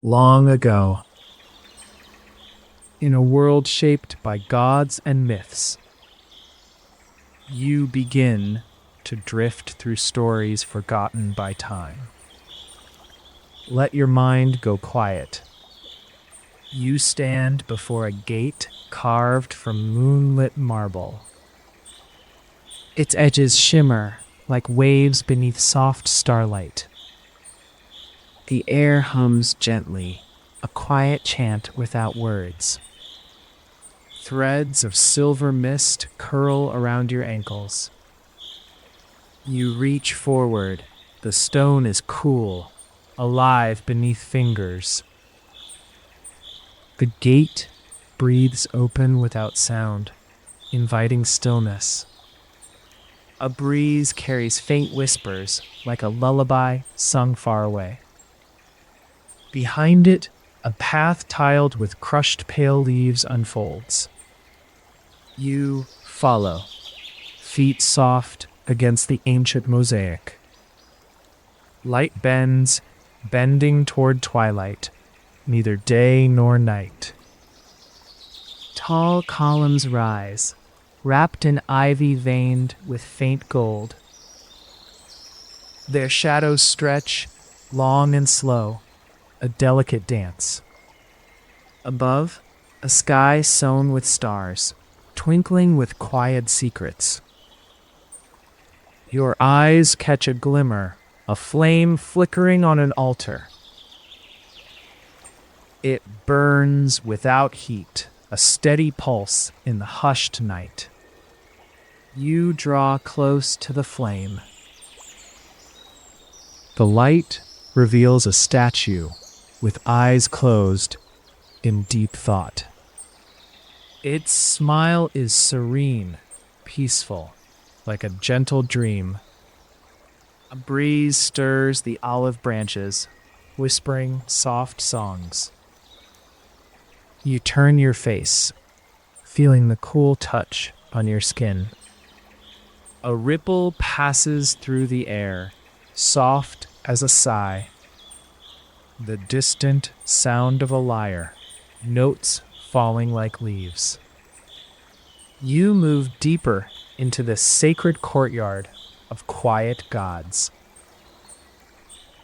Long ago, in a world shaped by gods and myths, you begin to drift through stories forgotten by time. Let your mind go quiet. You stand before a gate carved from moonlit marble. Its edges shimmer like waves beneath soft starlight. The air hums gently, a quiet chant without words. Threads of silver mist curl around your ankles. You reach forward. The stone is cool, alive beneath fingers. The gate breathes open without sound, inviting stillness. A breeze carries faint whispers like a lullaby sung far away. Behind it, a path tiled with crushed pale leaves unfolds. You follow, feet soft against the ancient mosaic. Light bends, bending toward twilight, neither day nor night. Tall columns rise, wrapped in ivy veined with faint gold. Their shadows stretch, long and slow, a delicate dance. Above, a sky sown with stars, twinkling with quiet secrets. Your eyes catch a glimmer, a flame flickering on an altar. It burns without heat, a steady pulse in the hushed night. You draw close to the flame. The light reveals a statue with eyes closed in deep thought. Its smile is serene, peaceful, like a gentle dream. A breeze stirs the olive branches, whispering soft songs. You turn your face, feeling the cool touch on your skin. A ripple passes through the air, soft as a sigh. The distant sound of a lyre, notes falling like leaves. You move deeper into the sacred courtyard of quiet gods.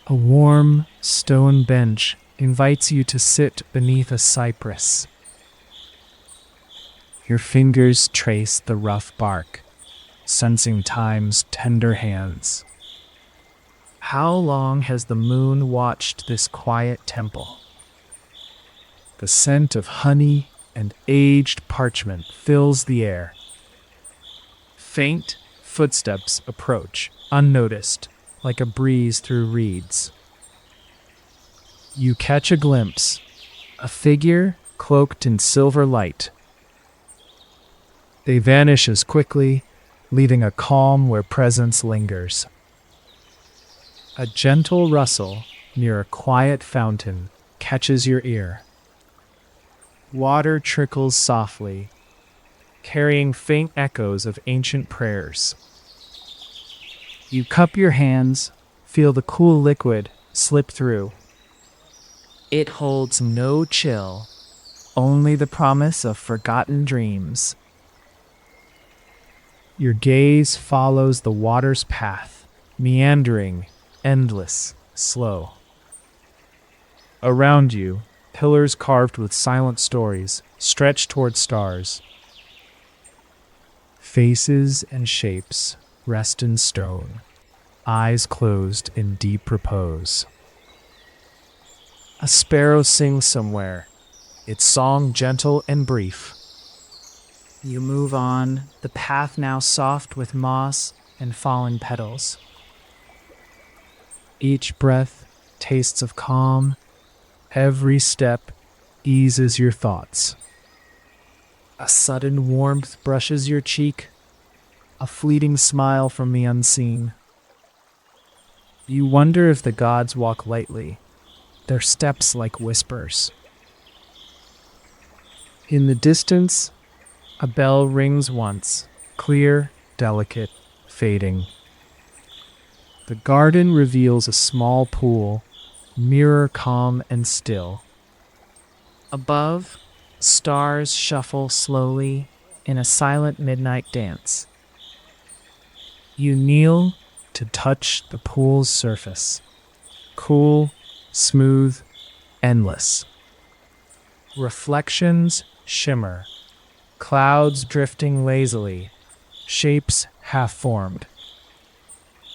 A warm stone bench invites you to sit beneath a cypress. Your fingers trace the rough bark, sensing time's tender hands. How long has the moon watched this quiet temple? The scent of honey and aged parchment fills the air. Faint footsteps approach, unnoticed, like a breeze through reeds. You catch a glimpse, a figure cloaked in silver light. They vanish as quickly, leaving a calm where presence lingers. A gentle rustle near a quiet fountain catches your ear. Water trickles softly, carrying faint echoes of ancient prayers. You cup your hands, feel the cool liquid slip through. It holds no chill, only the promise of forgotten dreams. Your gaze follows the water's path, meandering, endless, slow. Around you, pillars carved with silent stories stretch toward stars. Faces and shapes rest in stone, eyes closed in deep repose. A sparrow sings somewhere, its song gentle and brief. You move on, the path now soft with moss and fallen petals. Each breath tastes of calm. Every step eases your thoughts. A sudden warmth brushes your cheek, a fleeting smile from the unseen. You wonder if the gods walk lightly, their steps like whispers. In the distance, a bell rings once, clear, delicate, fading. The garden reveals a small pool, mirror calm and still. Above, stars shuffle slowly in a silent midnight dance. You kneel to touch the pool's surface. Cool, smooth, endless. Reflections shimmer, clouds drifting lazily, shapes half-formed.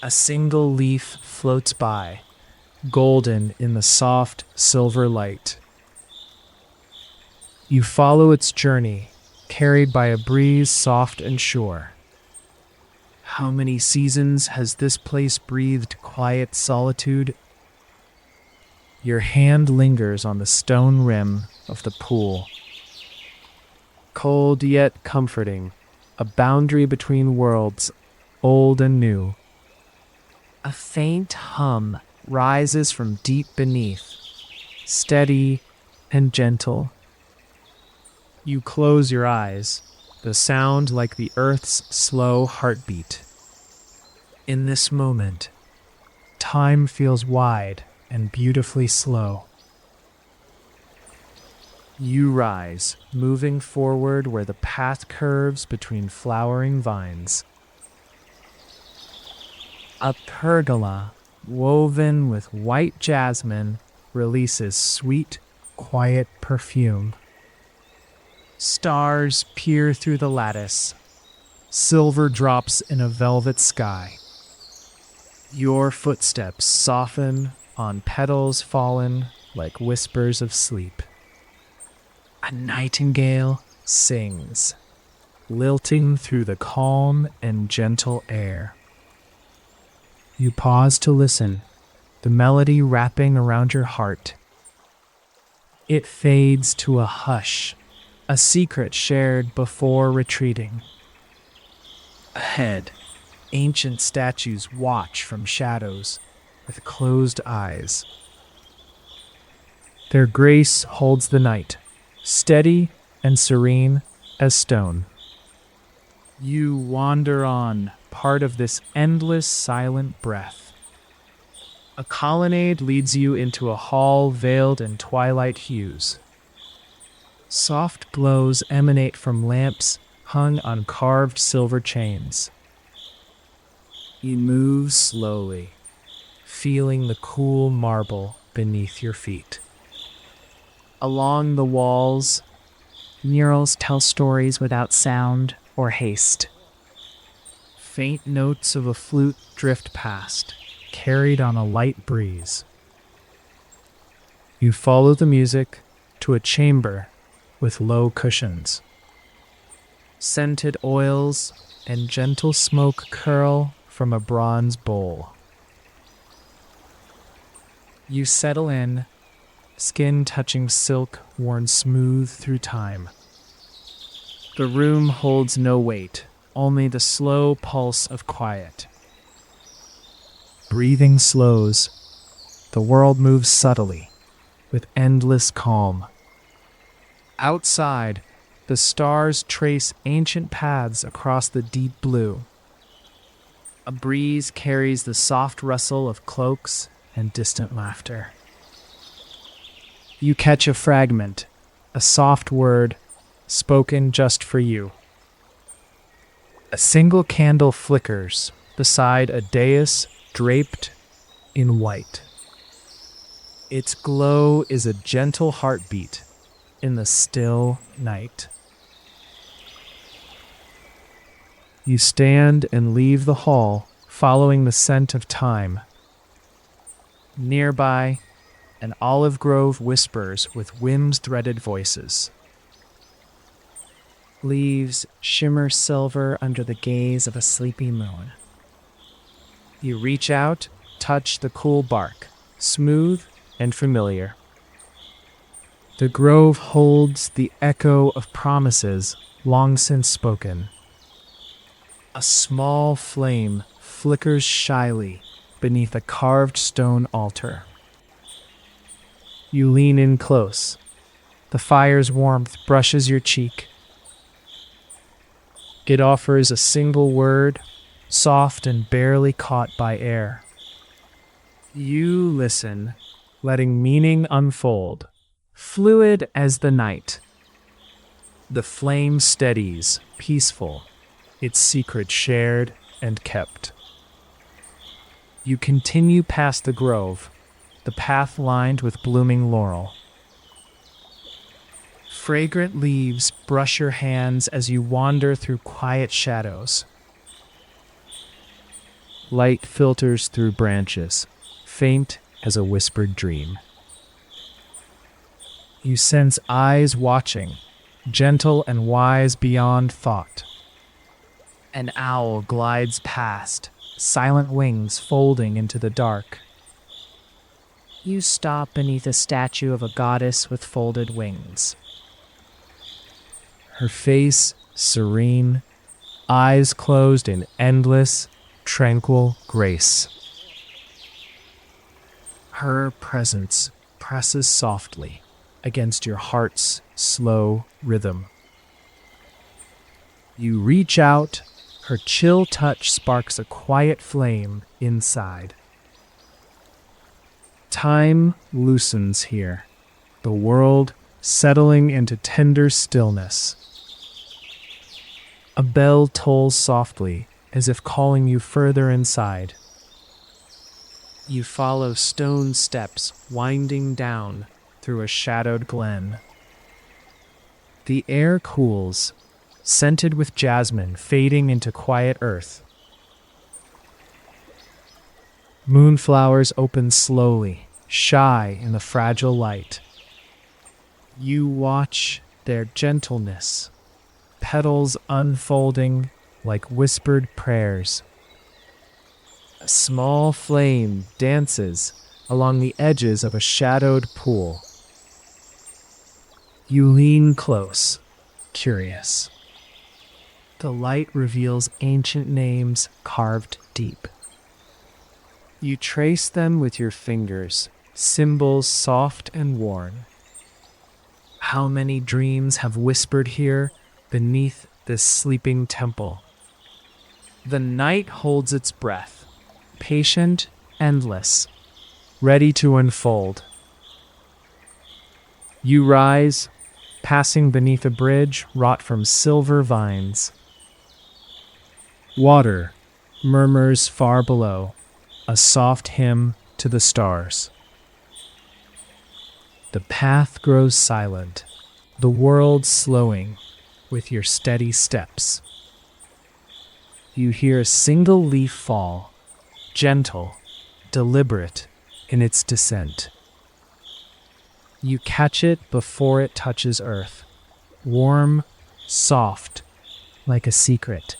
A single leaf floats by, golden in the soft silver light. You follow its journey, carried by a breeze soft and sure. How many seasons has this place breathed quiet solitude? Your hand lingers on the stone rim of the pool. Cold yet comforting, a boundary between worlds, old and new. A faint hum rises from deep beneath, steady and gentle. You close your eyes, the sound like the earth's slow heartbeat. In this moment, time feels wide and beautifully slow. You rise, moving forward where the path curves between flowering vines. A pergola, woven with white jasmine, releases sweet, quiet perfume. Stars peer through the lattice, silver drops in a velvet sky. Your footsteps soften on petals fallen like whispers of sleep. A nightingale sings, lilting through the calm and gentle air. You pause to listen, the melody wrapping around your heart. It fades to a hush, a secret shared before retreating. Ahead, ancient statues watch from shadows with closed eyes. Their grace holds the night, steady and serene as stone. You wander on, part of this endless silent breath. A colonnade leads you into a hall veiled in twilight hues. Soft glows emanate from lamps hung on carved silver chains. You move slowly, feeling the cool marble beneath your feet. Along the walls, murals tell stories without sound or haste. Faint notes of a flute drift past, carried on a light breeze. You follow the music to a chamber with low cushions. Scented oils and gentle smoke curl from a bronze bowl. You settle in, skin touching silk worn smooth through time. The room holds no weight, only the slow pulse of quiet. Breathing slows, the world moves subtly, with endless calm. Outside, the stars trace ancient paths across the deep blue. A breeze carries the soft rustle of cloaks and distant laughter. You catch a fragment, a soft word, spoken just for you. A single candle flickers beside a dais draped in white. Its glow is a gentle heartbeat in the still night. You stand and leave the hall, following the scent of time. Nearby, an olive grove whispers with wind-threaded voices. Leaves shimmer silver under the gaze of a sleepy moon. You reach out, touch the cool bark, smooth and familiar. The grove holds the echo of promises long since spoken. A small flame flickers shyly beneath a carved stone altar. You lean in close. The fire's warmth brushes your cheek. It offers a single word, soft and barely caught by air. You listen, letting meaning unfold, fluid as the night. The flame steadies, peaceful, its secret shared and kept. You continue past the grove, the path lined with blooming laurel. Fragrant leaves brush your hands as you wander through quiet shadows. Light filters through branches, faint as a whispered dream. You sense eyes watching, gentle and wise beyond thought. An owl glides past, silent wings folding into the dark. You stop beneath a statue of a goddess with folded wings. Her face serene, eyes closed in endless, tranquil grace. Her presence presses softly against your heart's slow rhythm. You reach out, her chill touch sparks a quiet flame inside. Time loosens here, the world settling into tender stillness. A bell tolls softly, as if calling you further inside. You follow stone steps winding down through a shadowed glen. The air cools, scented with jasmine fading into quiet earth. Moonflowers open slowly, shy in the fragile light. You watch their gentleness, petals unfolding like whispered prayers. A small flame dances along the edges of a shadowed pool. You lean close, curious. The light reveals ancient names carved deep. You trace them with your fingers, symbols soft and worn. How many dreams have whispered here beneath this sleeping temple? The night holds its breath, patient, endless, ready to unfold. You rise, passing beneath a bridge wrought from silver vines. Water murmurs far below, a soft hymn to the stars. The path grows silent, the world slowing with your steady steps. You hear a single leaf fall, gentle, deliberate in its descent. You catch it before it touches earth, warm, soft, like a secret.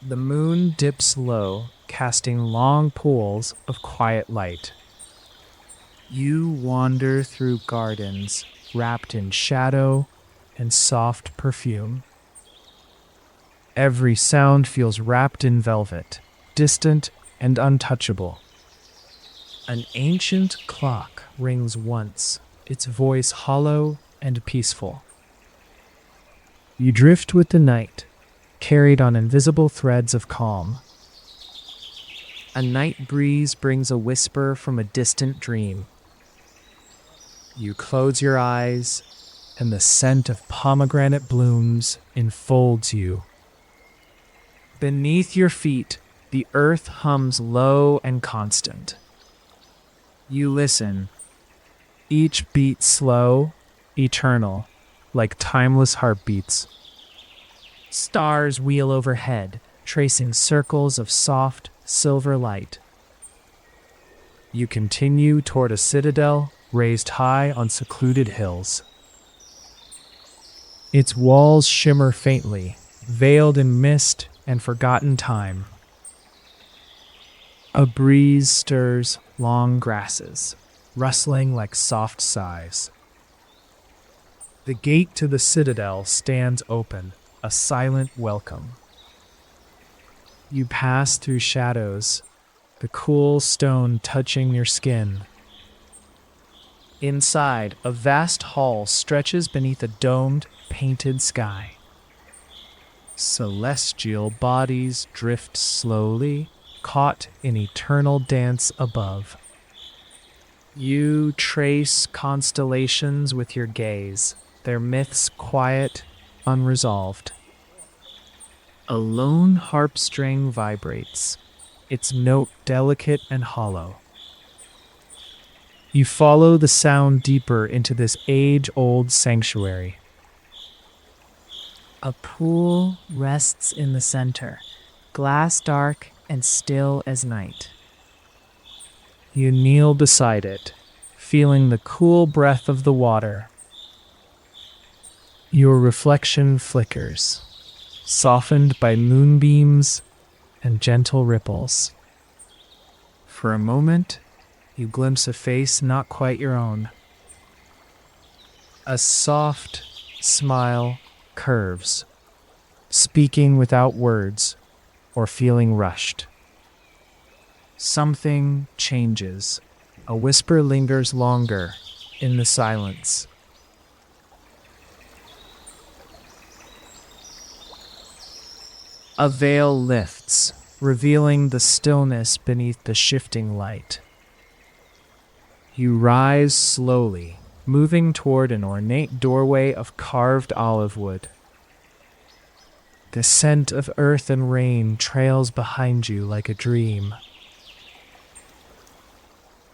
The moon dips low, casting long pools of quiet light. You wander through gardens wrapped in shadow and soft perfume. Every sound feels wrapped in velvet, distant and untouchable. An ancient clock rings once, its voice hollow and peaceful. You drift with the night, carried on invisible threads of calm. A night breeze brings a whisper from a distant dream. You close your eyes, and the scent of pomegranate blooms enfolds you. Beneath your feet, the earth hums low and constant. You listen, each beat slow, eternal, like timeless heartbeats. Stars wheel overhead, tracing circles of soft, silver light. You continue toward a citadel raised high on secluded hills. Its walls shimmer faintly, veiled in mist and forgotten time. A breeze stirs long grasses, rustling like soft sighs. The gate to the citadel stands open, a silent welcome. You pass through shadows, the cool stone touching your skin. Inside, a vast hall stretches beneath a domed, painted sky. Celestial bodies drift slowly, caught in eternal dance above. You trace constellations with your gaze, their myths quiet, unresolved. A lone harp string vibrates, its note delicate and hollow. You follow the sound deeper into this age-old sanctuary. A pool rests in the center, glass dark and still as night. You kneel beside it, feeling the cool breath of the water. Your reflection flickers, softened by moonbeams and gentle ripples. For a moment, you glimpse a face not quite your own. A soft smile curves, speaking without words or feeling rushed. Something changes. A whisper lingers longer in the silence. A veil lifts, revealing the stillness beneath the shifting light. You rise slowly, moving toward an ornate doorway of carved olive wood. The scent of earth and rain trails behind you like a dream.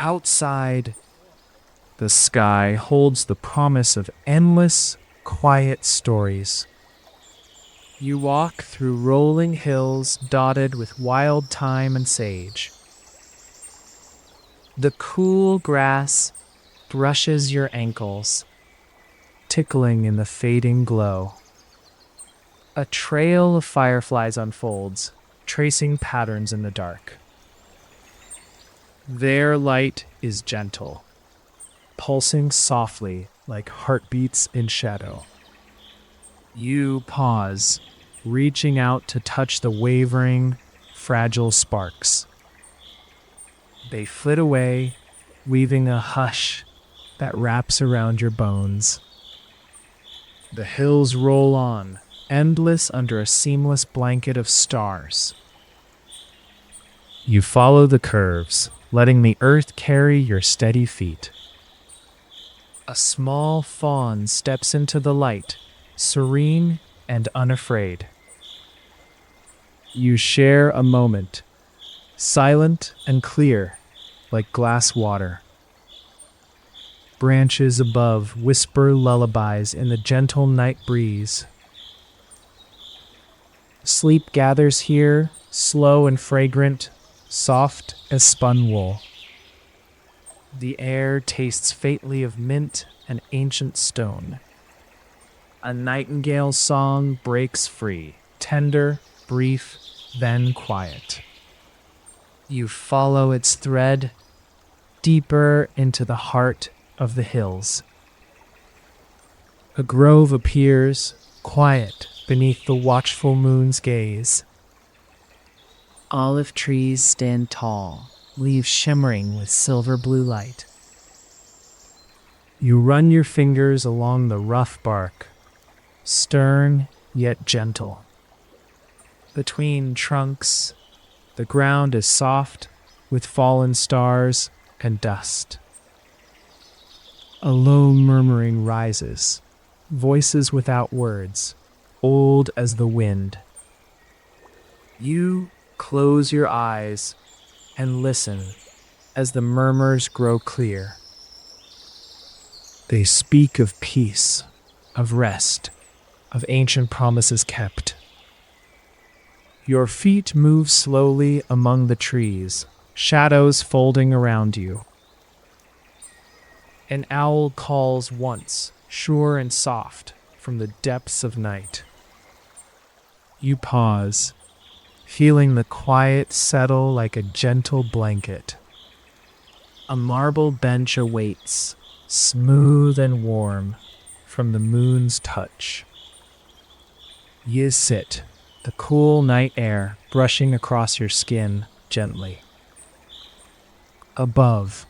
Outside, the sky holds the promise of endless, quiet stories. You walk through rolling hills dotted with wild thyme and sage. The cool grass brushes your ankles, tickling in the fading glow. A trail of fireflies unfolds, tracing patterns in the dark. Their light is gentle, pulsing softly like heartbeats in shadow. You pause, reaching out to touch the wavering, fragile sparks. They flit away, weaving a hush that wraps around your bones. The hills roll on, endless under a seamless blanket of stars. You follow the curves, letting the earth carry your steady feet. A small fawn steps into the light, serene and unafraid. You share a moment, silent and clear, like glass water. Branches above whisper lullabies in the gentle night breeze. Sleep gathers here, slow and fragrant, soft as spun wool. The air tastes faintly of mint and ancient stone. A nightingale's song breaks free, tender, brief, then quiet. You follow its thread deeper into the heart of the hills. A grove appears, quiet beneath the watchful moon's gaze. Olive trees stand tall, leaves shimmering with silver blue light. You run your fingers along the rough bark, stern yet gentle. Between trunks, the ground is soft with fallen stars and dust. A low murmuring rises, voices without words, old as the wind. You close your eyes and listen as the murmurs grow clear. They speak of peace, of rest, of ancient promises kept. Your feet move slowly among the trees, shadows folding around you. An owl calls once, sure and soft, from the depths of night. You pause, feeling the quiet settle like a gentle blanket. A marble bench awaits, smooth and warm, from the moon's touch. You sit, the cool night air brushing across your skin gently. Above,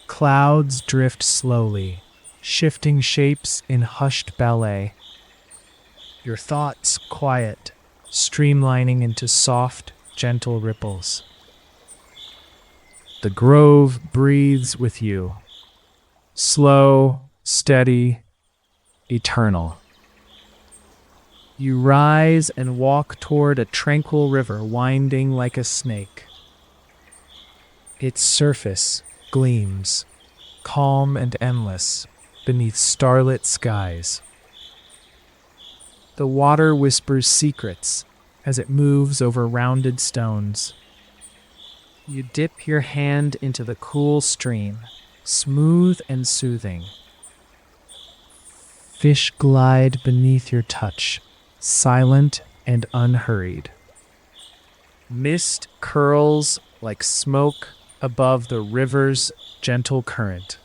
clouds drift slowly, shifting shapes in hushed ballet. Your thoughts quiet, streamlining into soft, gentle ripples. The grove breathes with you, slow, steady, eternal. You rise and walk toward a tranquil river winding like a snake. Its surface gleams, calm and endless, beneath starlit skies. The water whispers secrets as it moves over rounded stones. You dip your hand into the cool stream, smooth and soothing. Fish glide beneath your touch, silent and unhurried. Mist curls like smoke above the river's gentle current.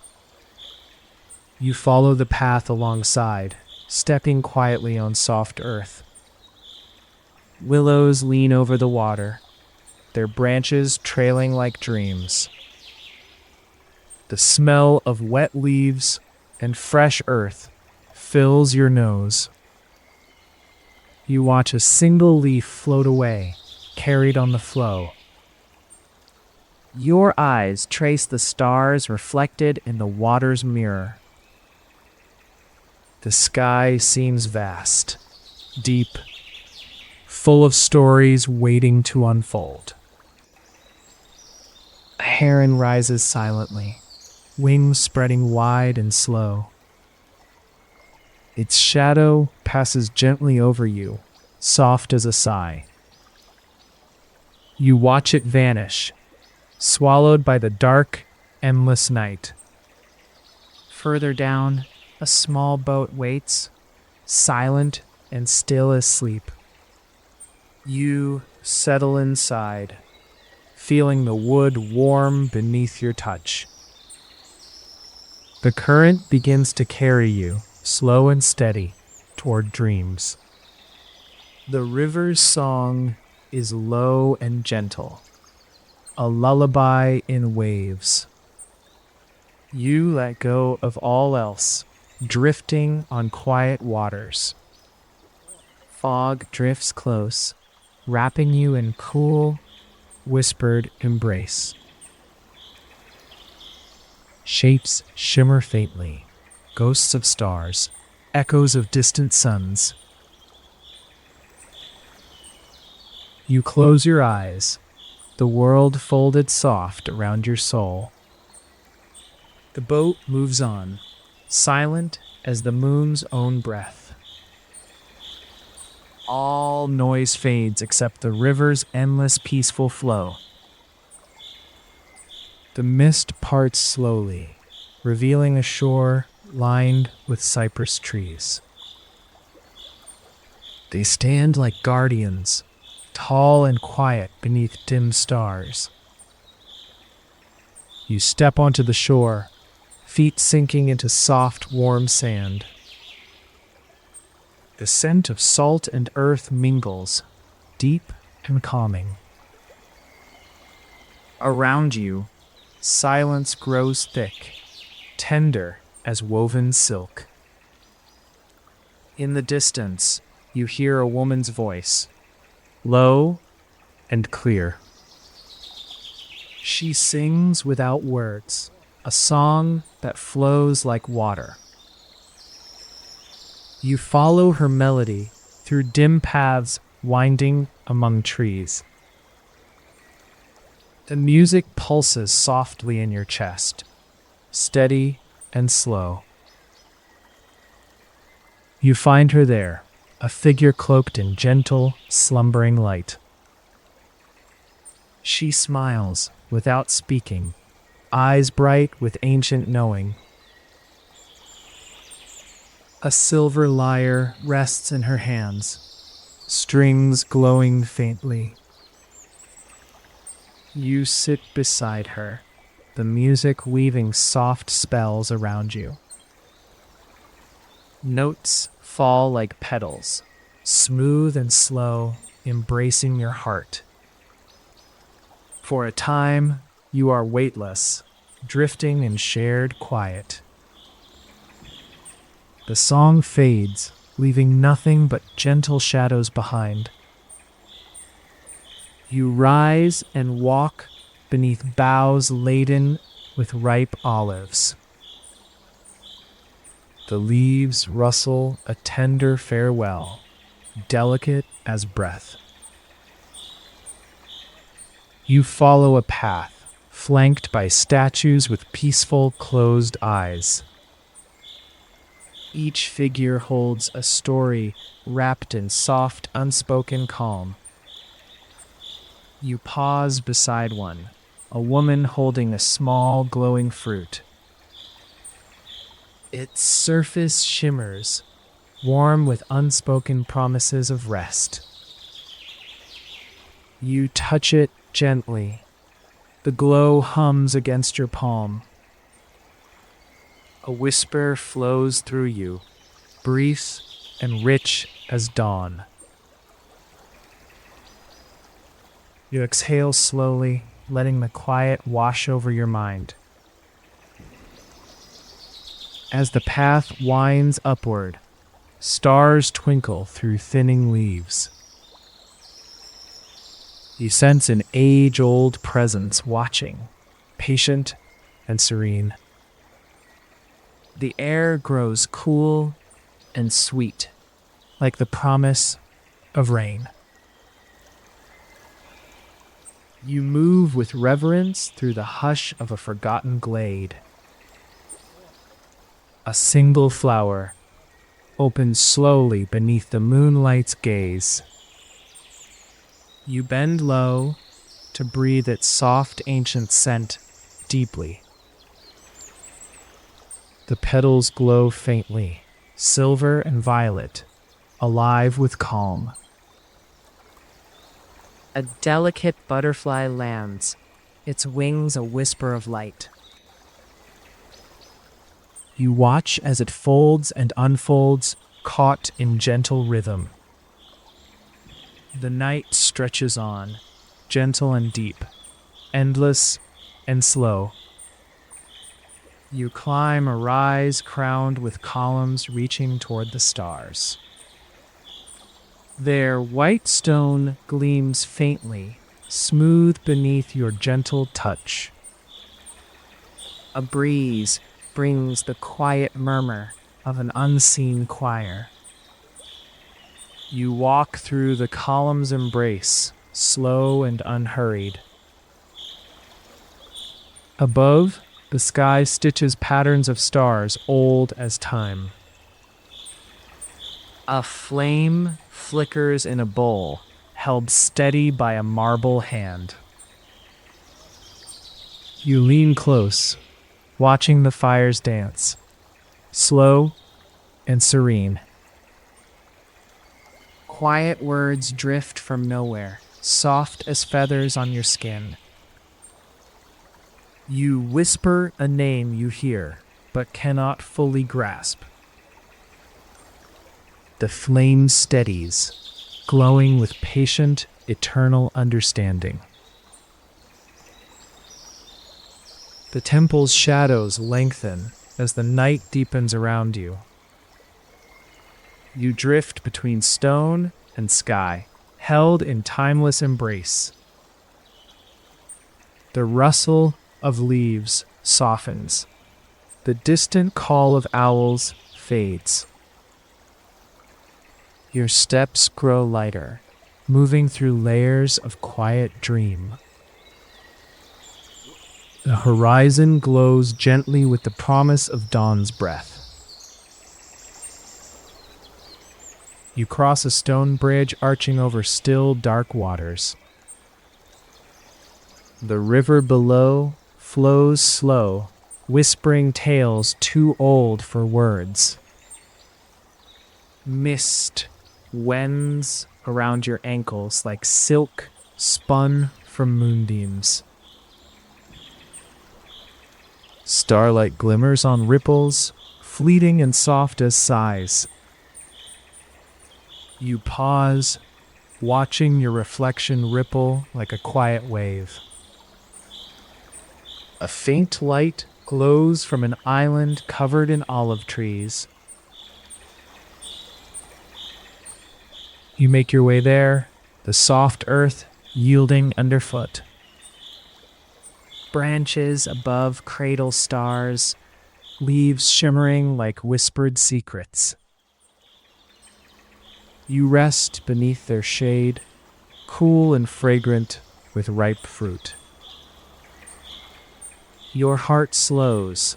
You follow the path alongside, stepping quietly on soft earth. Willows lean over the water, their branches trailing like dreams. The smell of wet leaves and fresh earth fills your nose. You watch a single leaf float away, carried on the flow. Your eyes trace the stars reflected in the water's mirror. The sky seems vast, deep, full of stories waiting to unfold. A heron rises silently, wings spreading wide and slow. Its shadow passes gently over you, soft as a sigh. You watch it vanish, swallowed by the dark, endless night. Further down, a small boat waits, silent and still as sleep. You settle inside, feeling the wood warm beneath your touch. The current begins to carry you, slow and steady, toward dreams. The river's song is low and gentle, a lullaby in waves. You let go of all else, drifting on quiet waters. Fog drifts close, wrapping you in cool, whispered embrace. Shapes shimmer faintly, ghosts of stars, echoes of distant suns. You close your eyes, the world folded soft around your soul. The boat moves on, silent as the moon's own breath. All noise fades except the river's endless peaceful flow. The mist parts slowly, revealing a shore lined with cypress trees. They stand like guardians, tall and quiet beneath dim stars. You step onto the shore, feet sinking into soft, warm sand. The scent of salt and earth mingles, deep and calming. Around you, silence grows thick, tender as woven silk. In the distance, you hear a woman's voice, low and clear. She sings without words, a song that flows like water. You follow her melody through dim paths winding among trees. The music pulses softly in your chest, steady and slow. You find her there, a figure cloaked in gentle, slumbering light. She smiles without speaking, eyes bright with ancient knowing. A silver lyre rests in her hands, strings glowing faintly. You sit beside her, the music weaving soft spells around you. Notes fall like petals, smooth and slow, embracing your heart. For a time, you are weightless, drifting in shared quiet. The song fades, leaving nothing but gentle shadows behind. You rise and walk beneath boughs laden with ripe olives. The leaves rustle a tender farewell, delicate as breath. You follow a path, flanked by statues with peaceful, closed eyes. Each figure holds a story wrapped in soft, unspoken calm. You pause beside one, a woman holding a small, glowing fruit. Its surface shimmers, warm with unspoken promises of rest. You touch it gently. The glow hums against your palm. A whisper flows through you, brief and rich as dawn. You exhale slowly, letting the quiet wash over your mind. As the path winds upward, stars twinkle through thinning leaves. You sense an age-old presence watching, patient and serene. The air grows cool and sweet, like the promise of rain. You move with reverence through the hush of a forgotten glade. A single flower opens slowly beneath the moonlight's gaze. You bend low to breathe its soft, ancient scent deeply. The petals glow faintly, silver and violet, alive with calm. A delicate butterfly lands, its wings a whisper of light. You watch as it folds and unfolds, caught in gentle rhythm. The night stretches on, gentle and deep, endless and slow. You climb a rise crowned with columns reaching toward the stars. Their white stone gleams faintly, smooth beneath your gentle touch. A breeze brings the quiet murmur of an unseen choir. You walk through the column's embrace, slow and unhurried. Above, the sky stitches patterns of stars old as time. A flame flickers in a bowl, held steady by a marble hand. You lean close, watching the fires dance, slow and serene. Quiet words drift from nowhere, soft as feathers on your skin. You whisper a name you hear, but cannot fully grasp. The flame steadies, glowing with patient, eternal understanding. The temple's shadows lengthen as the night deepens around you. You drift between stone and sky, held in timeless embrace. The rustle of leaves softens. The distant call of owls fades. Your steps grow lighter, moving through layers of quiet dream. The horizon glows gently with the promise of dawn's breath. You cross a stone bridge arching over still, dark waters. The river below flows slow, whispering tales too old for words. Mist wends around your ankles like silk spun from moonbeams. Starlight glimmers on ripples, fleeting and soft as sighs. You pause, watching your reflection ripple like a quiet wave. A faint light glows from an island covered in olive trees. You make your way there, the soft earth yielding underfoot. Branches above cradle stars, leaves shimmering like whispered secrets. You rest beneath their shade, cool and fragrant with ripe fruit. Your heart slows,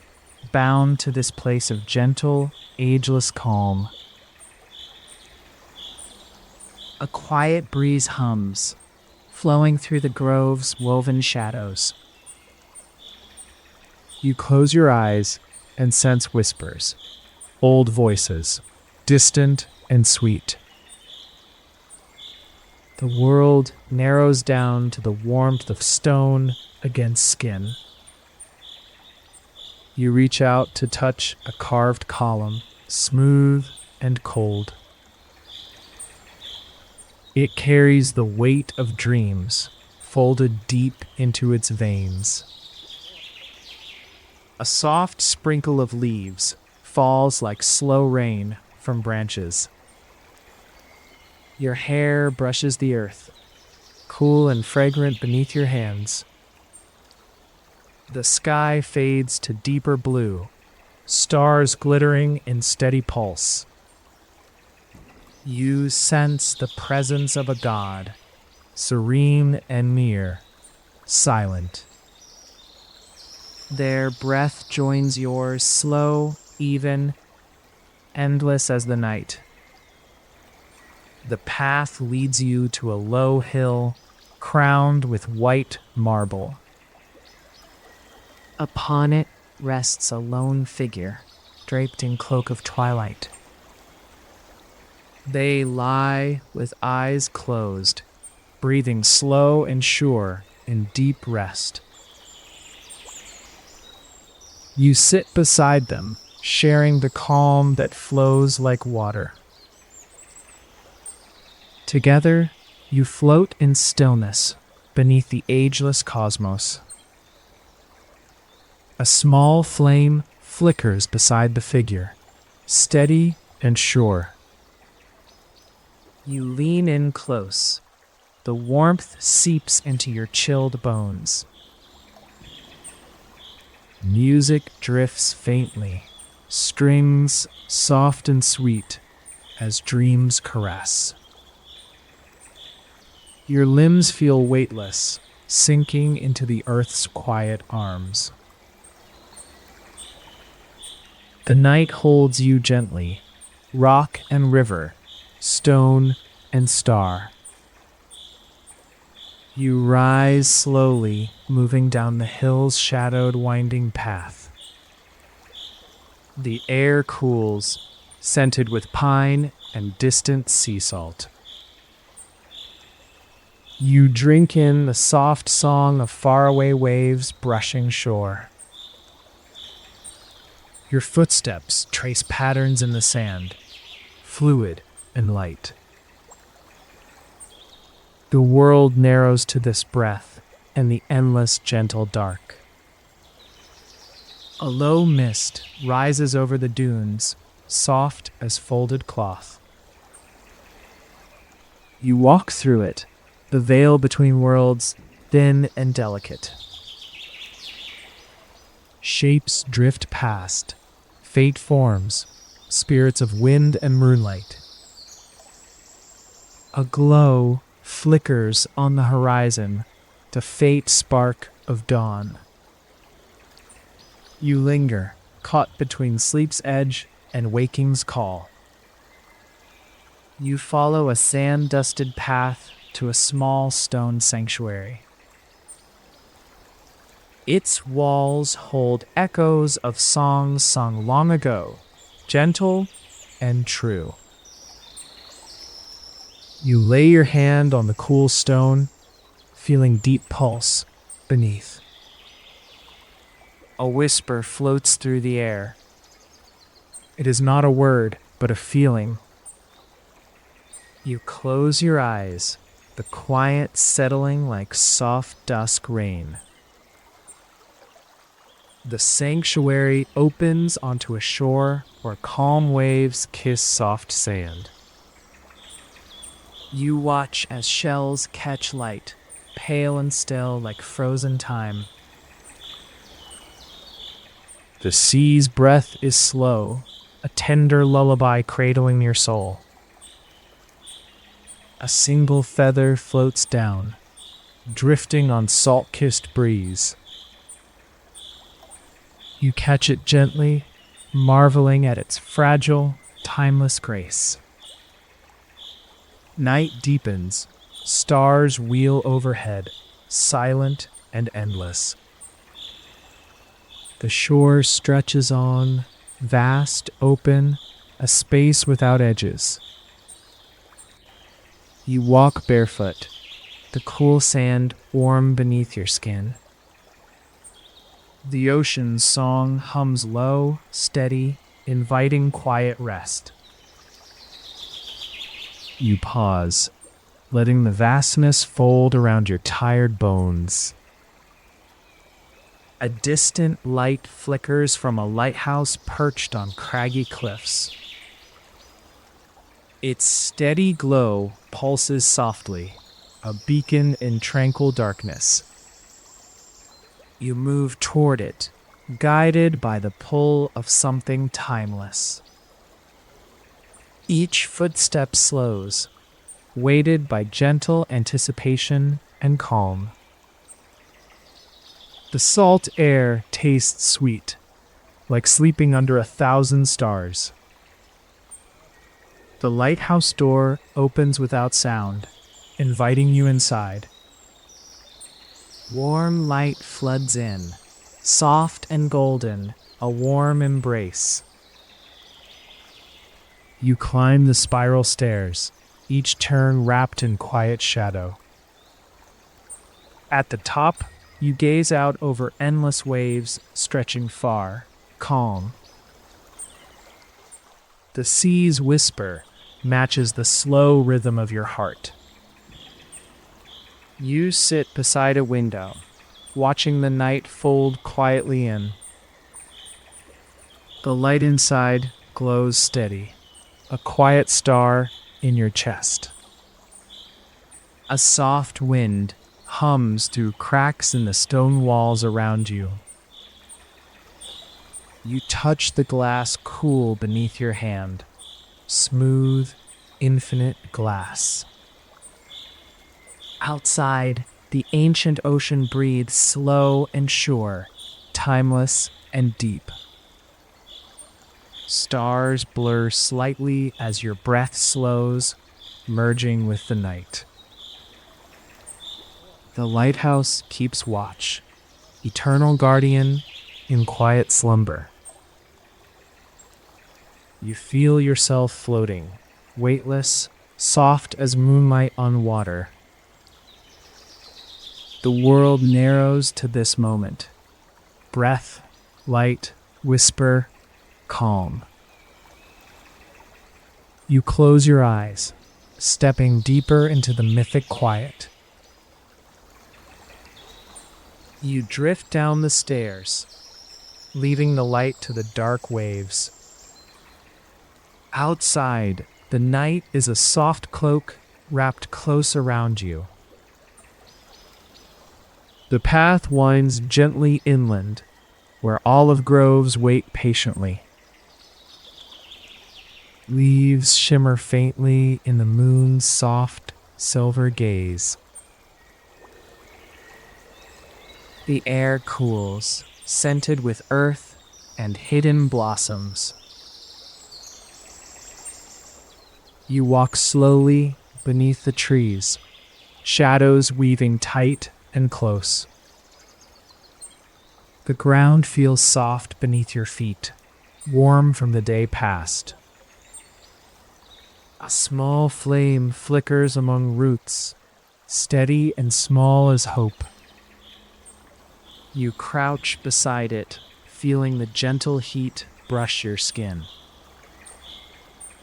bound to this place of gentle, ageless calm. A quiet breeze hums, flowing through the grove's woven shadows. You close your eyes and sense whispers, old voices, distant and sweet. The world narrows down to the warmth of stone against skin. You reach out to touch a carved column, smooth and cold. It carries the weight of dreams, folded deep into its veins. A soft sprinkle of leaves falls like slow rain from branches. Your hair brushes the earth, cool and fragrant beneath your hands. The sky fades to deeper blue, stars glittering in steady pulse. You sense the presence of a god, serene and near, silent. Their breath joins yours, slow, even, endless as the night. The path leads you to a low hill, crowned with white marble. Upon it rests a lone figure, draped in cloak of twilight. They lie with eyes closed, breathing slow and sure in deep rest. You sit beside them, sharing the calm that flows like water. Together, you float in stillness beneath the ageless cosmos. A small flame flickers beside the figure, steady and sure. You lean in close. The warmth seeps into your chilled bones. Music drifts faintly, strings soft and sweet as dreams caress. Your limbs feel weightless, sinking into the earth's quiet arms. The night holds you gently, rock and river, stone and star. You rise slowly, moving down the hill's shadowed winding path. The air cools, scented with pine and distant sea salt. You drink in the soft song of faraway waves brushing shore. Your footsteps trace patterns in the sand, fluid and light. The world narrows to this breath and the endless gentle dark. A low mist rises over the dunes, soft as folded cloth. You walk through it, the veil between worlds thin and delicate. Shapes drift past, fate forms, spirits of wind and moonlight. A glow flickers on the horizon, the faint spark of dawn. You linger, caught between sleep's edge and waking's call. You follow a sand-dusted path to a small stone sanctuary. Its walls hold echoes of songs sung long ago, gentle and true. You lay your hand on the cool stone, feeling deep pulse beneath. A whisper floats through the air. It is not a word, but a feeling. You close your eyes, the quiet settling like soft dusk rain. The sanctuary opens onto a shore where calm waves kiss soft sand. You watch as shells catch light, pale and still like frozen time. The sea's breath is slow, a tender lullaby cradling your soul. A single feather floats down, drifting on salt-kissed breeze. You catch it gently, marveling at its fragile, timeless grace. Night deepens, stars wheel overhead, silent and endless. The shore stretches on, vast, open, a space without edges. You walk barefoot, the cool sand warm beneath your skin. The ocean's song hums low, steady, inviting quiet rest. You pause, letting the vastness fold around your tired bones. A distant light flickers from a lighthouse perched on craggy cliffs. Its steady glow pulses softly, a beacon in tranquil darkness. You move toward it, guided by the pull of something timeless. Each footstep slows, weighted by gentle anticipation and calm. The salt air tastes sweet, like sleeping under 1,000 stars. The lighthouse door opens without sound, inviting you inside. Warm light floods in, soft and golden, a warm embrace. You climb the spiral stairs, each turn wrapped in quiet shadow. At the top, you gaze out over endless waves stretching far, calm. The sea's whisper matches the slow rhythm of your heart. You sit beside a window, watching the night fold quietly in. The light inside glows steady, a quiet star in your chest. A soft wind hums through cracks in the stone walls around you. You touch the glass cool beneath your hand, smooth, infinite glass. Outside, the ancient ocean breathes slow and sure, timeless and deep. Stars blur slightly as your breath slows, merging with the night. The lighthouse keeps watch, eternal guardian in quiet slumber. You feel yourself floating, weightless, soft as moonlight on water. The world narrows to this moment. Breath, light, whisper, calm. You close your eyes, stepping deeper into the mythic quiet. You drift down the stairs, leaving the light to the dark waves. Outside, the night is a soft cloak wrapped close around you. The path winds gently inland, where olive groves wait patiently. Leaves shimmer faintly in the moon's soft, silver gaze. The air cools, scented with earth and hidden blossoms. You walk slowly beneath the trees, shadows weaving tight and close. The ground feels soft beneath your feet, warm from the day past. A small flame flickers among roots, steady and small as hope. You crouch beside it, feeling the gentle heat brush your skin.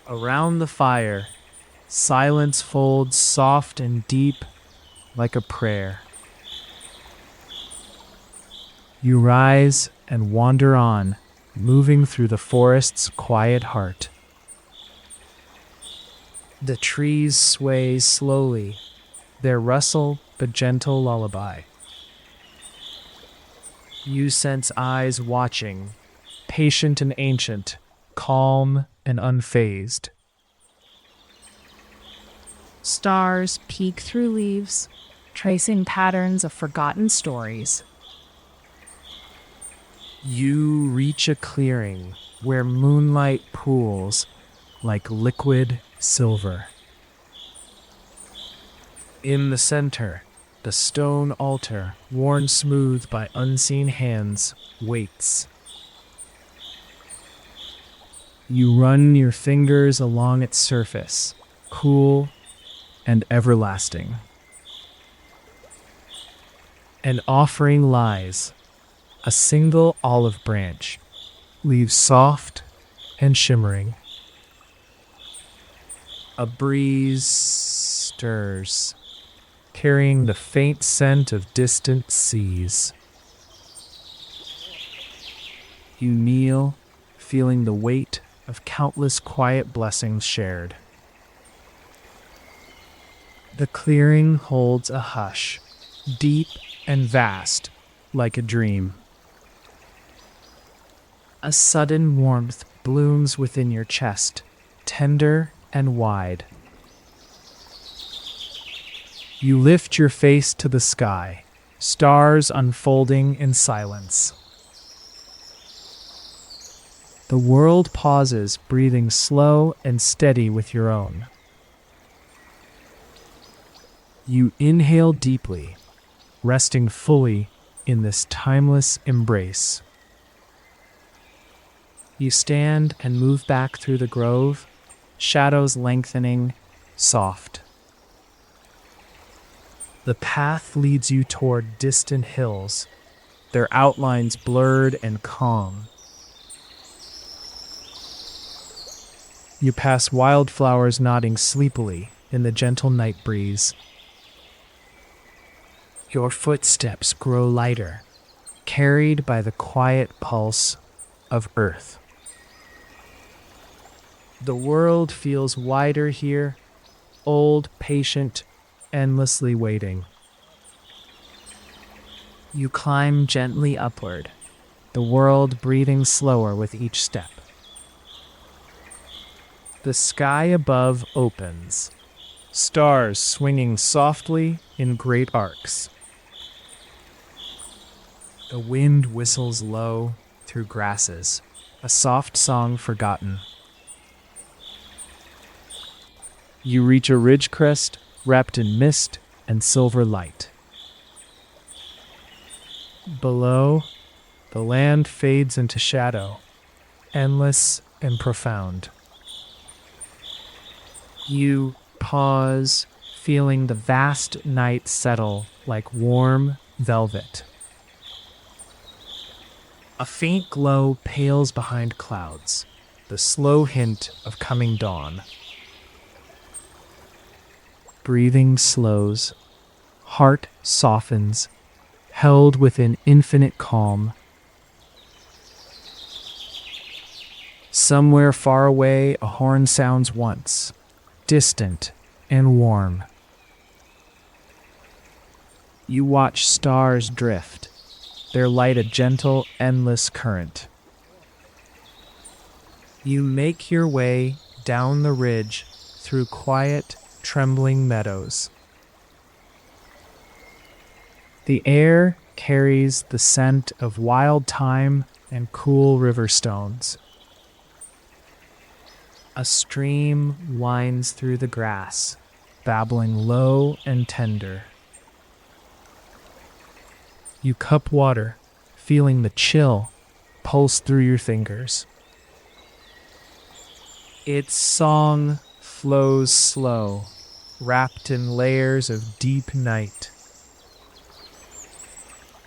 Around the fire, silence folds soft and deep like a prayer. You rise and wander on, moving through the forest's quiet heart. The trees sway slowly, their rustle the gentle lullaby. You sense eyes watching, patient and ancient, calm and unfazed. Stars peek through leaves, tracing patterns of forgotten stories. You reach a clearing where moonlight pools like liquid silver. In the center, the stone altar, worn smooth by unseen hands, waits. You run your fingers along its surface, cool and everlasting. An offering lies, a single olive branch, leaves soft and shimmering. A breeze stirs, carrying the faint scent of distant seas. You kneel, feeling the weight of countless quiet blessings shared. The clearing holds a hush, deep and vast, like a dream. A sudden warmth blooms within your chest, tender and wide. You lift your face to the sky, stars unfolding in silence. The world pauses, breathing slow and steady with your own. You inhale deeply, resting fully in this timeless embrace. You stand and move back through the grove, shadows lengthening, soft. The path leads you toward distant hills, their outlines blurred and calm. You pass wildflowers nodding sleepily in the gentle night breeze. Your footsteps grow lighter, carried by the quiet pulse of earth. The world feels wider here, old, patient, endlessly waiting. You climb gently upward, the world breathing slower with each step. The sky above opens, stars swinging softly in great arcs. The wind whistles low through grasses, a soft song forgotten. You reach a ridge crest wrapped in mist and silver light. Below, the land fades into shadow, endless and profound. You pause, feeling the vast night settle like warm velvet. A faint glow pales behind clouds, the slow hint of coming dawn. Breathing slows, heart softens, held within infinite calm. Somewhere far away, a horn sounds once, distant and warm. You watch stars drift, their light a gentle, endless current. You make your way down the ridge through quiet, trembling meadows. The air carries the scent of wild thyme and cool river stones. A stream winds through the grass, babbling low and tender. You cup water, feeling the chill pulse through your fingers. Its song flows slow, wrapped in layers of deep night.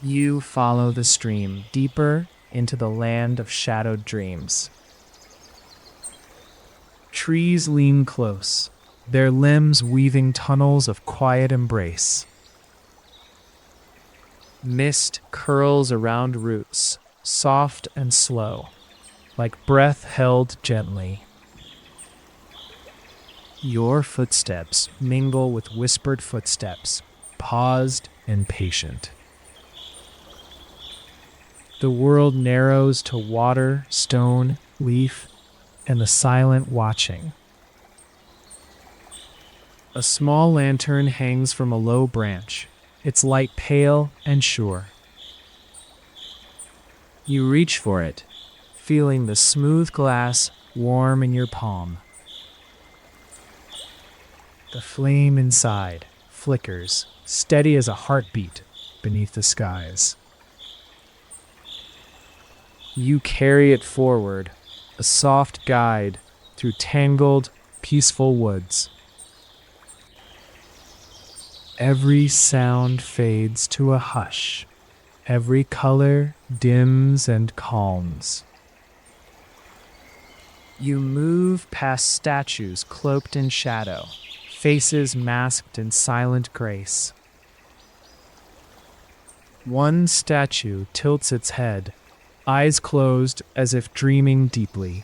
You follow the stream deeper into the land of shadowed dreams. Trees lean close, their limbs weaving tunnels of quiet embrace. Mist curls around roots, soft and slow, like breath held gently. Your footsteps mingle with whispered footsteps, paused and patient. The world narrows to water, stone, leaf, and the silent watching. A small lantern hangs from a low branch, its light pale and sure. You reach for it, feeling the smooth glass warm in your palm. The flame inside flickers, steady as a heartbeat beneath the skies. You carry it forward, a soft guide through tangled, peaceful woods. Every sound fades to a hush. Every color dims and calms. You move past statues cloaked in shadow, faces masked in silent grace. One statue tilts its head, eyes closed as if dreaming deeply.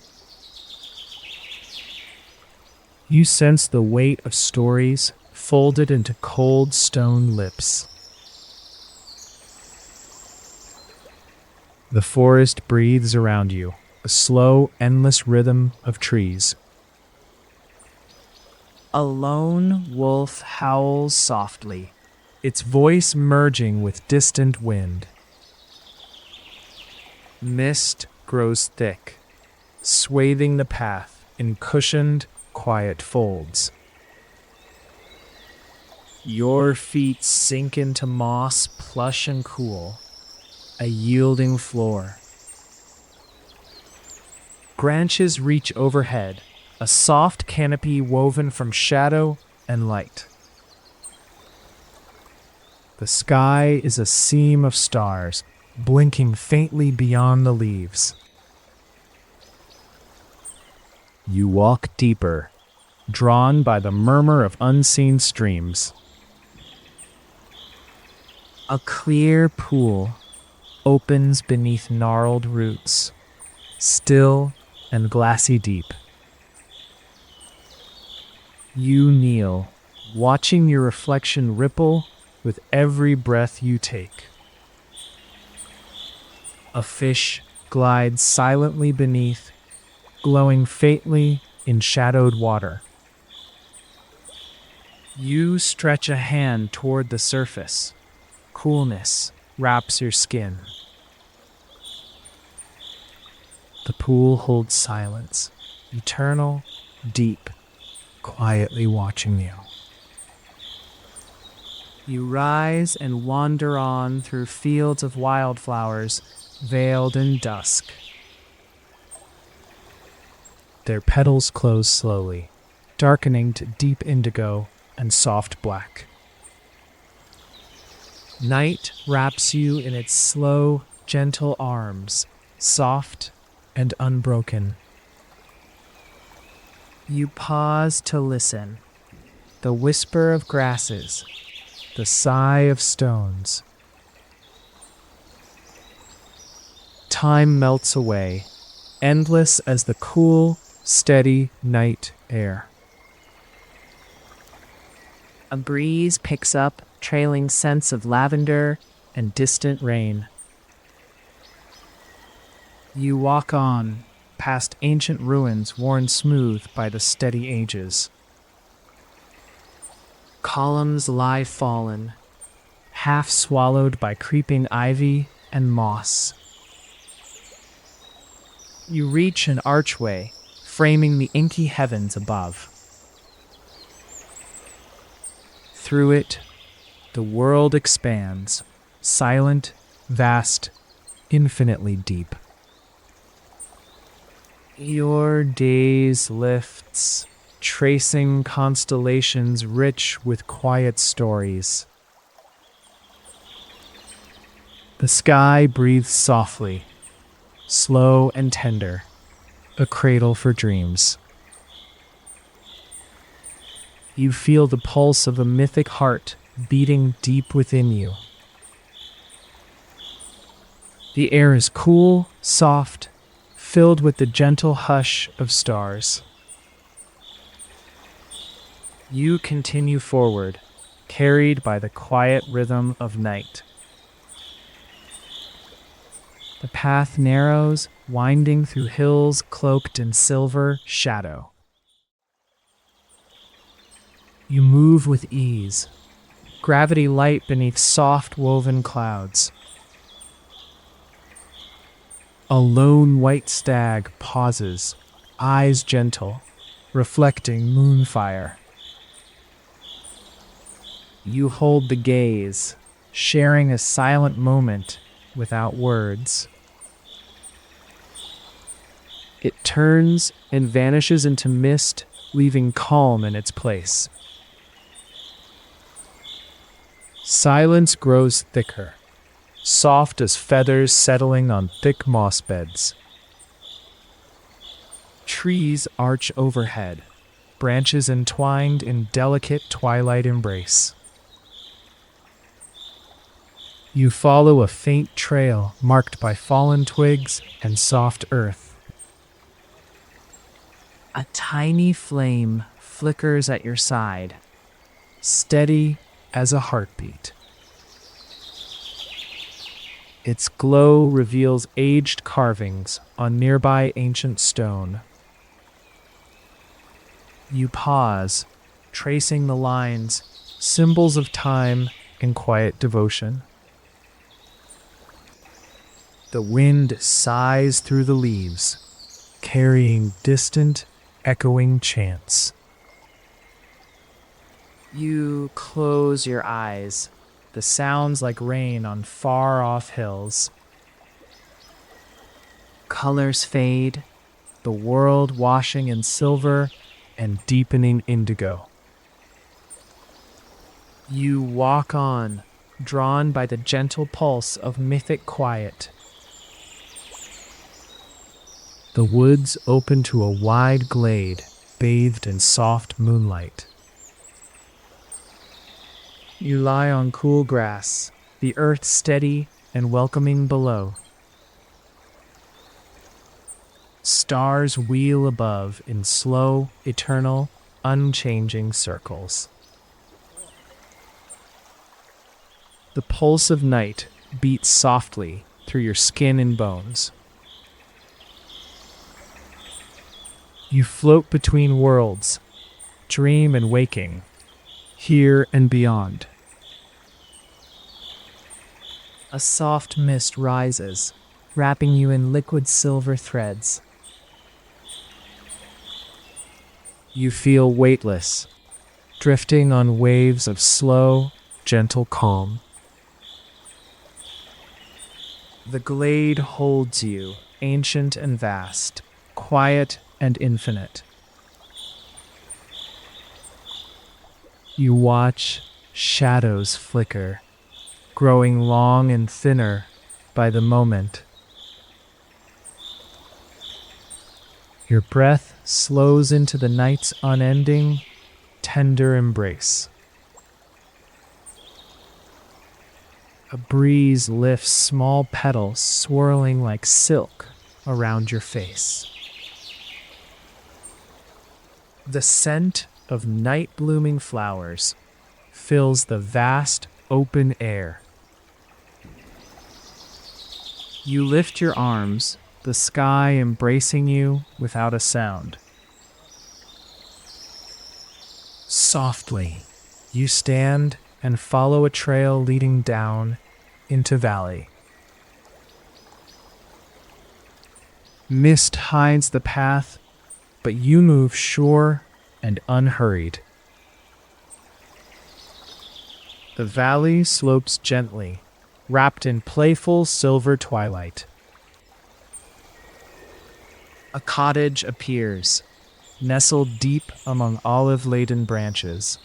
You sense the weight of stories folded into cold stone lips. The forest breathes around you, a slow, endless rhythm of trees. A lone wolf howls softly, its voice merging with distant wind. Mist grows thick, swathing the path in cushioned, quiet folds. Your feet sink into moss, plush and cool, a yielding floor. Branches reach overhead, a soft canopy woven from shadow and light. The sky is a seam of stars, blinking faintly beyond the leaves. You walk deeper, drawn by the murmur of unseen streams. A clear pool opens beneath gnarled roots, still and glassy deep. You kneel, watching your reflection ripple with every breath you take. A fish glides silently beneath, glowing faintly in shadowed water. You stretch a hand toward the surface. Coolness wraps your skin. The pool holds silence, eternal, deep, quietly watching you. You rise and wander on through fields of wildflowers, veiled in dusk. Their petals close slowly, darkening to deep indigo and soft black. Night wraps you in its slow, gentle arms, soft and unbroken. You pause to listen. The whisper of grasses, the sigh of stones. Time melts away, endless as the cool, steady night air. A breeze picks up, trailing scents of lavender and distant rain. You walk on, past ancient ruins worn smooth by the steady ages. Columns lie fallen, half swallowed by creeping ivy and moss. You reach an archway, framing the inky heavens above. Through it, the world expands, silent, vast, infinitely deep. Your gaze lifts, tracing constellations rich with quiet stories. The sky breathes softly, slow and tender, a cradle for dreams. You feel the pulse of a mythic heart beating deep within you. The air is cool, soft, filled with the gentle hush of stars. You continue forward, carried by the quiet rhythm of night. The path narrows, winding through hills cloaked in silver shadow. You move with ease, gravity light beneath soft woven clouds. A lone white stag pauses, eyes gentle, reflecting moonfire. You hold the gaze, sharing a silent moment without words. It turns and vanishes into mist, leaving calm in its place. Silence grows thicker, soft as feathers settling on thick moss beds. Trees arch overhead, branches entwined in delicate twilight embrace. You follow a faint trail marked by fallen twigs and soft earth. A tiny flame flickers at your side, steady as a heartbeat. Its glow reveals aged carvings on nearby ancient stone. You pause, tracing the lines, symbols of time and quiet devotion. The wind sighs through the leaves, carrying distant, echoing chants. You close your eyes, the sounds like rain on far-off hills. Colors fade, the world washing in silver and deepening indigo. You walk on, drawn by the gentle pulse of mythic quiet. The woods open to a wide glade, bathed in soft moonlight. You lie on cool grass, the earth steady and welcoming below. Stars wheel above in slow, eternal, unchanging circles. The pulse of night beats softly through your skin and bones. You float between worlds, dream and waking, here and beyond. A soft mist rises, wrapping you in liquid silver threads. You feel weightless, drifting on waves of slow, gentle calm. The glade holds you, ancient and vast, quiet and infinite. You watch shadows flicker, growing long and thinner by the moment. Your breath slows into the night's unending, tender embrace. A breeze lifts small petals swirling like silk around your face. The scent of night-blooming flowers fills the vast, open air. You lift your arms, the sky embracing you without a sound. Softly, you stand and follow a trail leading down into valley. Mist hides the path, but you move sure and unhurried. The valley slopes gently, wrapped in playful silver twilight. A cottage appears, nestled deep among olive-laden branches.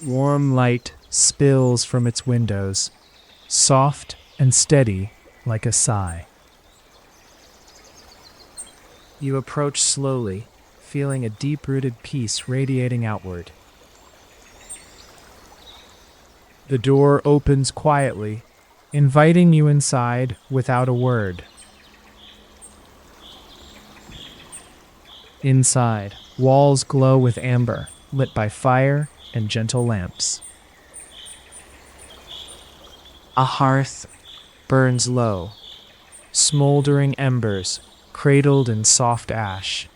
Warm light spills from its windows, soft and steady like a sigh. You approach slowly, feeling a deep-rooted peace radiating outward. The door opens quietly, inviting you inside without a word. Inside, walls glow with amber, lit by fire and gentle lamps. A hearth burns low, smoldering embers cradled in soft ash.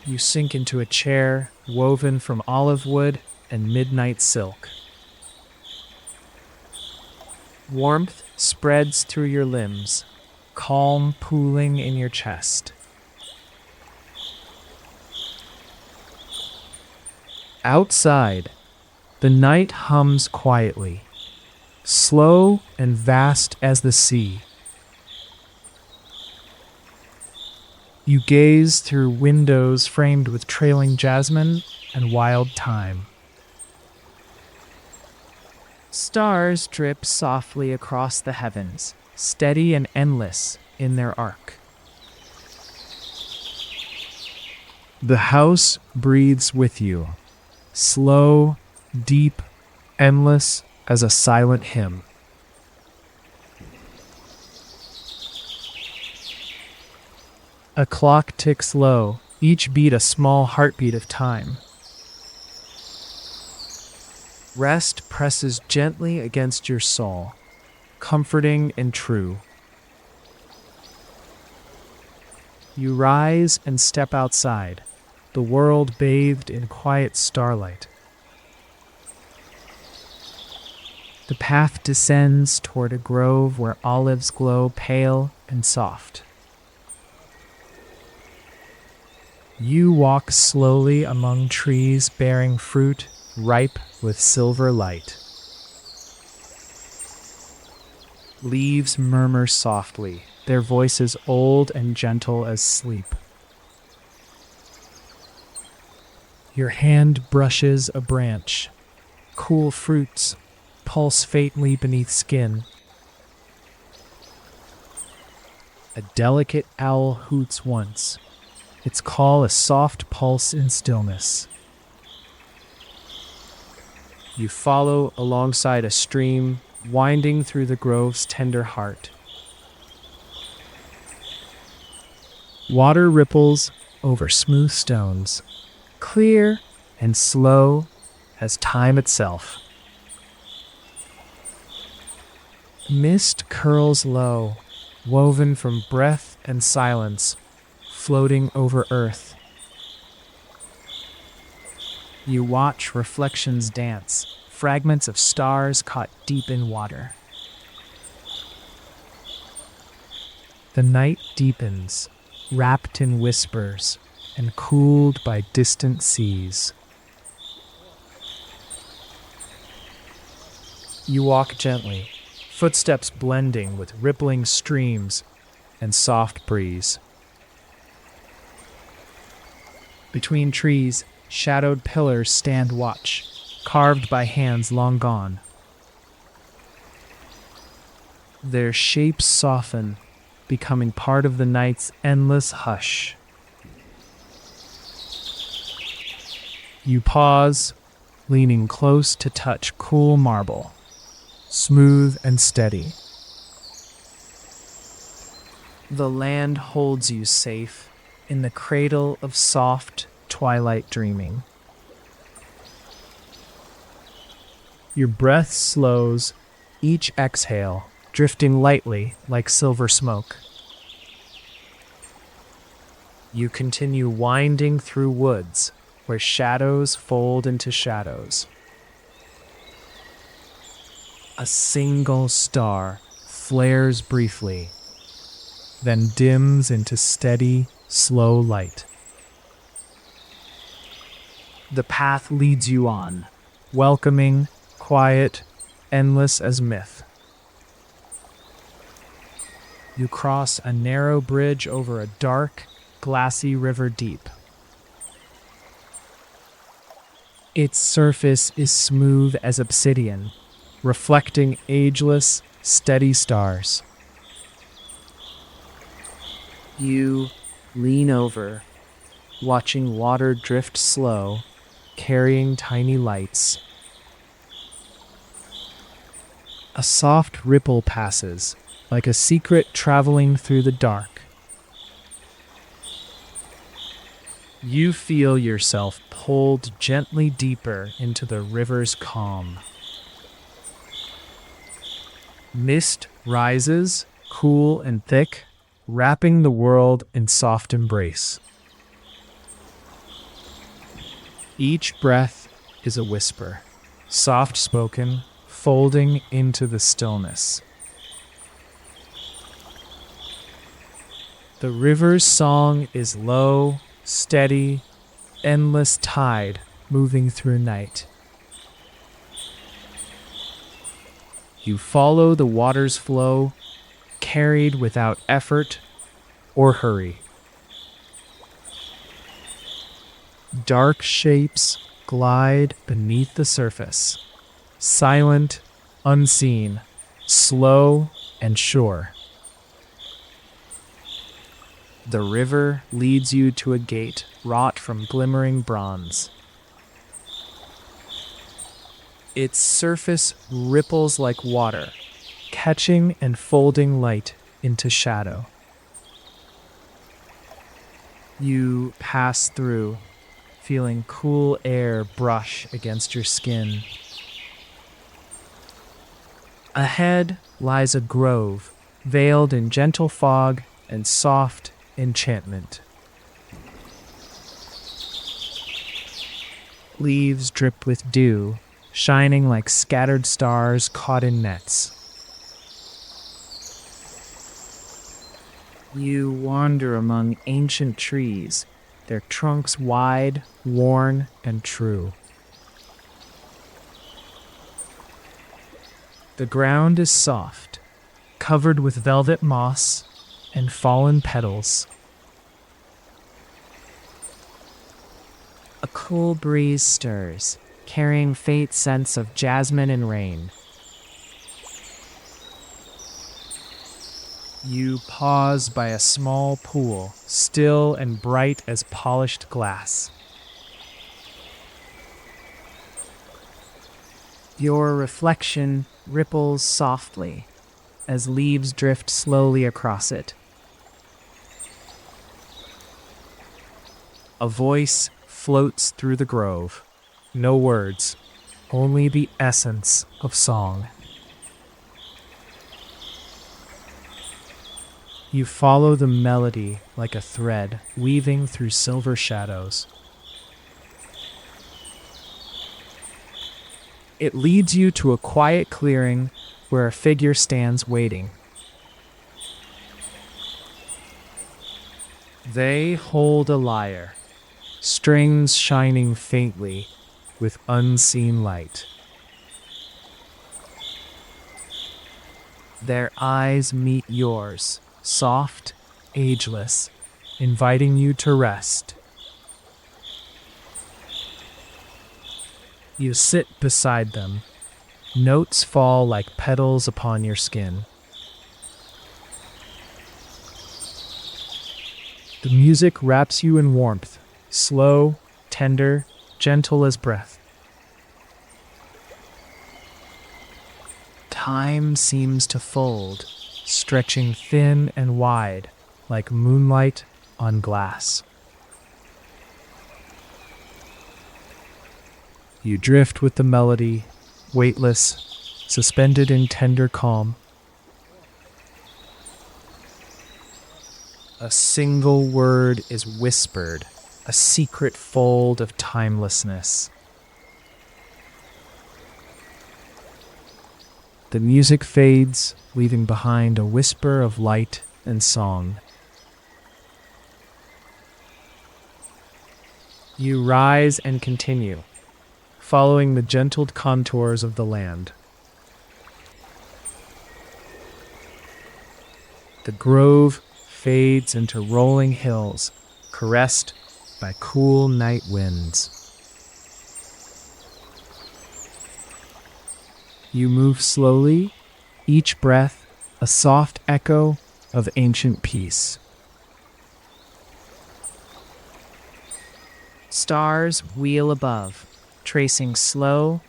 You sink into a chair woven from olive wood and midnight silk. Warmth spreads through your limbs, calm pooling in your chest. Outside, the night hums quietly, slow and vast as the sea. You gaze through windows framed with trailing jasmine and wild thyme. Stars drip softly across the heavens, steady and endless in their arc. The house breathes with you, slow, deep, endless as a silent hymn. A clock ticks low, each beat a small heartbeat of time. Rest presses gently against your soul, comforting and true. You rise and step outside, the world bathed in quiet starlight. The path descends toward a grove where olives glow pale and soft. You walk slowly among trees bearing fruit ripe with silver light. Leaves murmur softly, their voices old and gentle as sleep. Your hand brushes a branch. Cool fruits pulse faintly beneath skin. A delicate owl hoots once, its call a soft pulse in stillness. You follow alongside a stream winding through the grove's tender heart. Water ripples over smooth stones, clear and slow as time itself. Mist curls low, woven from breath and silence, floating over earth. You watch reflections dance, fragments of stars caught deep in water. The night deepens, wrapped in whispers and cooled by distant seas. You walk gently, footsteps blending with rippling streams and soft breeze. Between trees, shadowed pillars stand watch, carved by hands long gone. Their shapes soften, becoming part of the night's endless hush. You pause, leaning close to touch cool marble, smooth and steady. The land holds you safe in the cradle of soft twilight dreaming. Your breath slows, each exhale drifting lightly like silver smoke. You continue winding through woods where shadows fold into shadows. A single star flares briefly, then dims into steady, slow light. The path leads you on, welcoming, quiet, endless as myth. You cross a narrow bridge over a dark, glassy river deep. Its surface is smooth as obsidian, reflecting ageless, steady stars. You lean over, watching water drift slow, carrying tiny lights. A soft ripple passes, like a secret traveling through the dark. You feel yourself pulled gently deeper into the river's calm. Mist rises, cool and thick, wrapping the world in soft embrace. Each breath is a whisper, soft-spoken, folding into the stillness. The river's song is low, steady, endless tide moving through night. You follow the water's flow, carried without effort or hurry. Dark shapes glide beneath the surface, silent, unseen, slow and sure. The river leads you to a gate wrought from glimmering bronze. Its surface ripples like water, catching and folding light into shadow. You pass through, feeling cool air brush against your skin. Ahead lies a grove, veiled in gentle fog and soft enchantment. Leaves drip with dew, shining like scattered stars caught in nets. You wander among ancient trees, their trunks wide, worn, and true. The ground is soft, covered with velvet moss and fallen petals. A cool breeze stirs, carrying faint scents of jasmine and rain. You pause by a small pool, still and bright as polished glass. Your reflection ripples softly as leaves drift slowly across it. A voice floats through the grove. No words, only the essence of song. You follow the melody like a thread weaving through silver shadows. It leads you to a quiet clearing where a figure stands waiting. They hold a lyre, strings shining faintly with unseen light. Their eyes meet yours, soft, ageless, inviting you to rest. You sit beside them. Notes fall like petals upon your skin. The music wraps you in warmth, slow, tender, gentle as breath. Time seems to fold, stretching thin and wide, like moonlight on glass. You drift with the melody, weightless, suspended in tender calm. A single word is whispered, a secret fold of timelessness. The music fades, leaving behind a whisper of light and song. You rise and continue, following the gentle contours of the land. The grove fades into rolling hills, caressed by cool night winds. You move slowly, each breath a soft echo of ancient peace. Stars wheel above, tracing slow,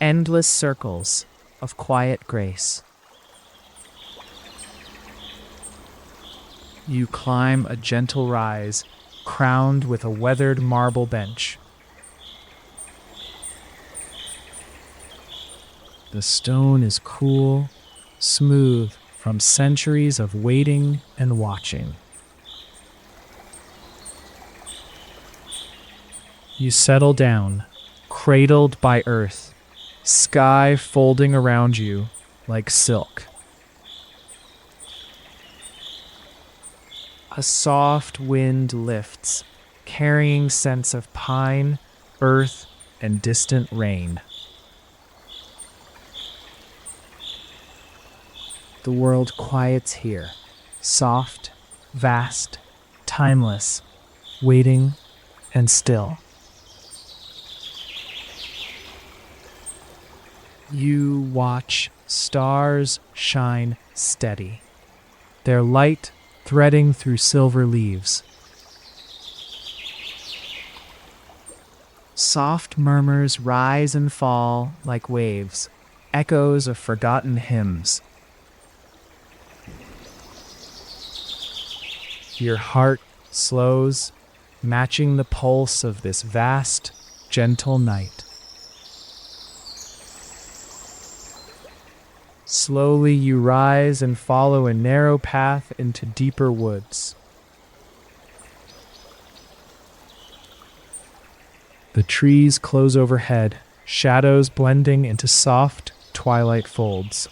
endless circles of quiet grace. You climb a gentle rise, crowned with a weathered marble bench. The stone is cool, smooth from centuries of waiting and watching. You settle down, cradled by earth, sky folding around you like silk. A soft wind lifts, carrying scents of pine, earth, and distant rain. The world quiets here, soft, vast, timeless, waiting, and still. You watch stars shine steady, their light threading through silver leaves. Soft murmurs rise and fall like waves, echoes of forgotten hymns. Your heart slows, matching the pulse of this vast, gentle night. Slowly you rise and follow a narrow path into deeper woods. The trees close overhead, shadows blending into soft twilight folds.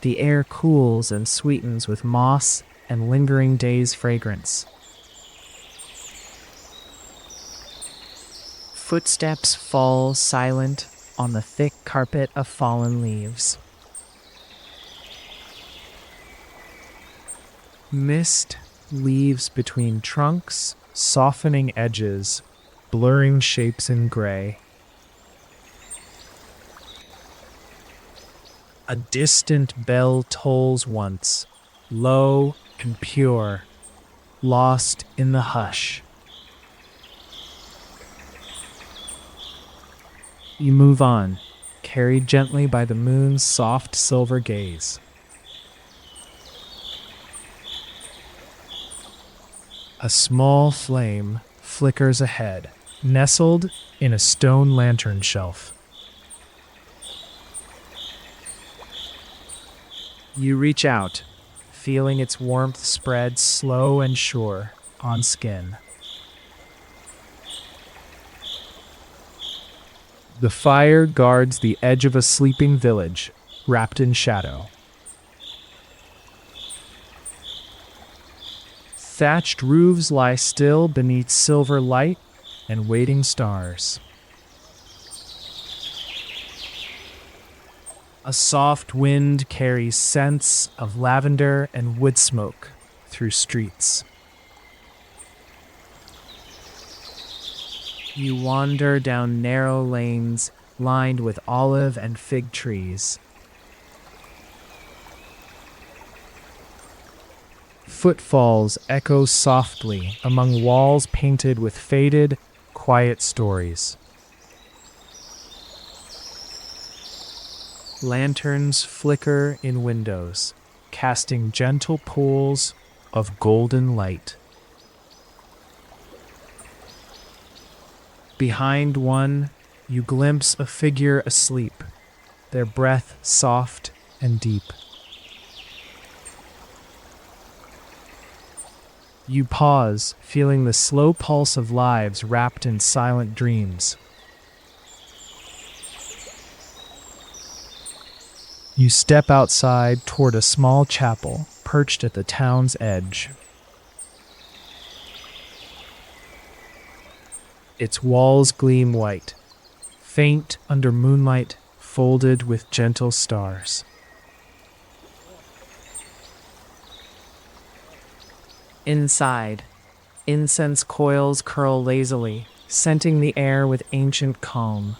The air cools and sweetens with moss and lingering day's fragrance. Footsteps fall silent on the thick carpet of fallen leaves. Mist leaves between trunks, softening edges, blurring shapes in gray. A distant bell tolls once, low and pure, lost in the hush. You move on, carried gently by the moon's soft silver gaze. A small flame flickers ahead, nestled in a stone lantern shelf. You reach out, feeling its warmth spread slow and sure on skin. The fire guards the edge of a sleeping village, wrapped in shadow. Thatched roofs lie still beneath silver light and waiting stars. A soft wind carries scents of lavender and wood smoke through streets. You wander down narrow lanes lined with olive and fig trees. Footfalls echo softly among walls painted with faded, quiet stories. Lanterns flicker in windows, casting gentle pools of golden light. Behind one, you glimpse a figure asleep, their breath soft and deep. You pause, feeling the slow pulse of lives wrapped in silent dreams. You step outside toward a small chapel perched at the town's edge. Its walls gleam white, faint under moonlight, folded with gentle stars. Inside, incense coils curl lazily, scenting the air with ancient calm.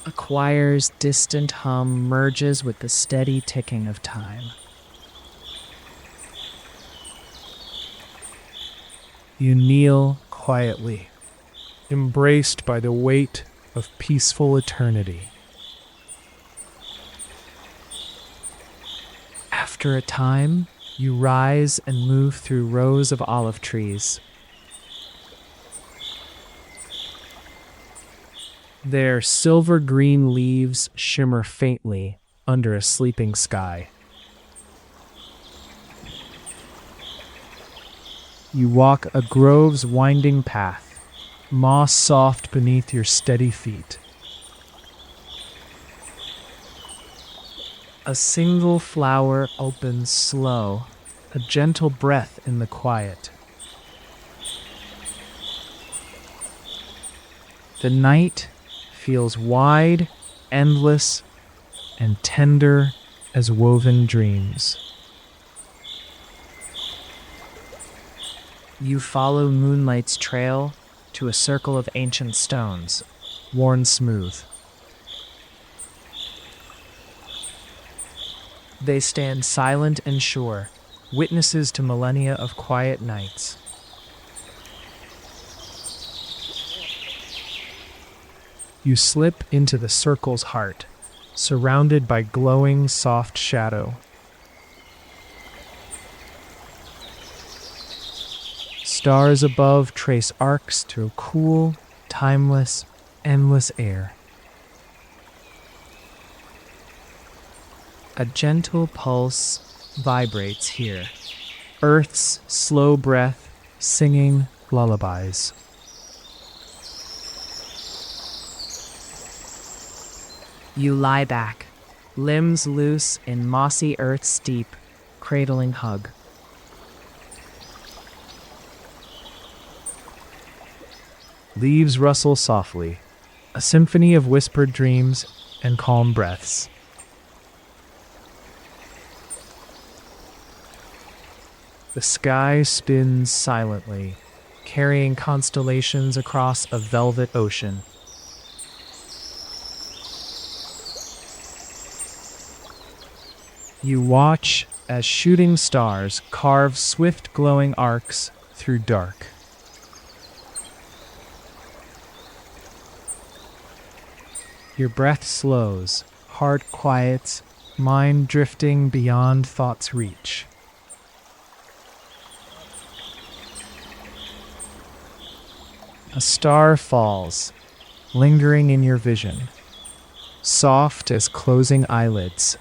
A choir's distant hum merges with the steady ticking of time. You kneel quietly, embraced by the weight of peaceful eternity. After a time, you rise and move through rows of olive trees. Their silver-green leaves shimmer faintly under a sleeping sky. You walk a grove's winding path, moss soft beneath your steady feet. A single flower opens slow, a gentle breath in the quiet. The night feels wide, endless, and tender as woven dreams. You follow moonlight's trail to a circle of ancient stones, worn smooth. They stand silent and sure, witnesses to millennia of quiet nights. You slip into the circle's heart, surrounded by glowing soft shadow. Stars above trace arcs through cool, timeless, endless air. A gentle pulse vibrates here, Earth's slow breath singing lullabies. You lie back, limbs loose in mossy earth's deep, cradling hug. Leaves rustle softly, a symphony of whispered dreams and calm breaths. The sky spins silently, carrying constellations across a velvet ocean. You watch as shooting stars carve swift glowing arcs through dark. Your breath slows, heart quiets, mind drifting beyond thought's reach. A star falls, lingering in your vision, soft as closing eyelids.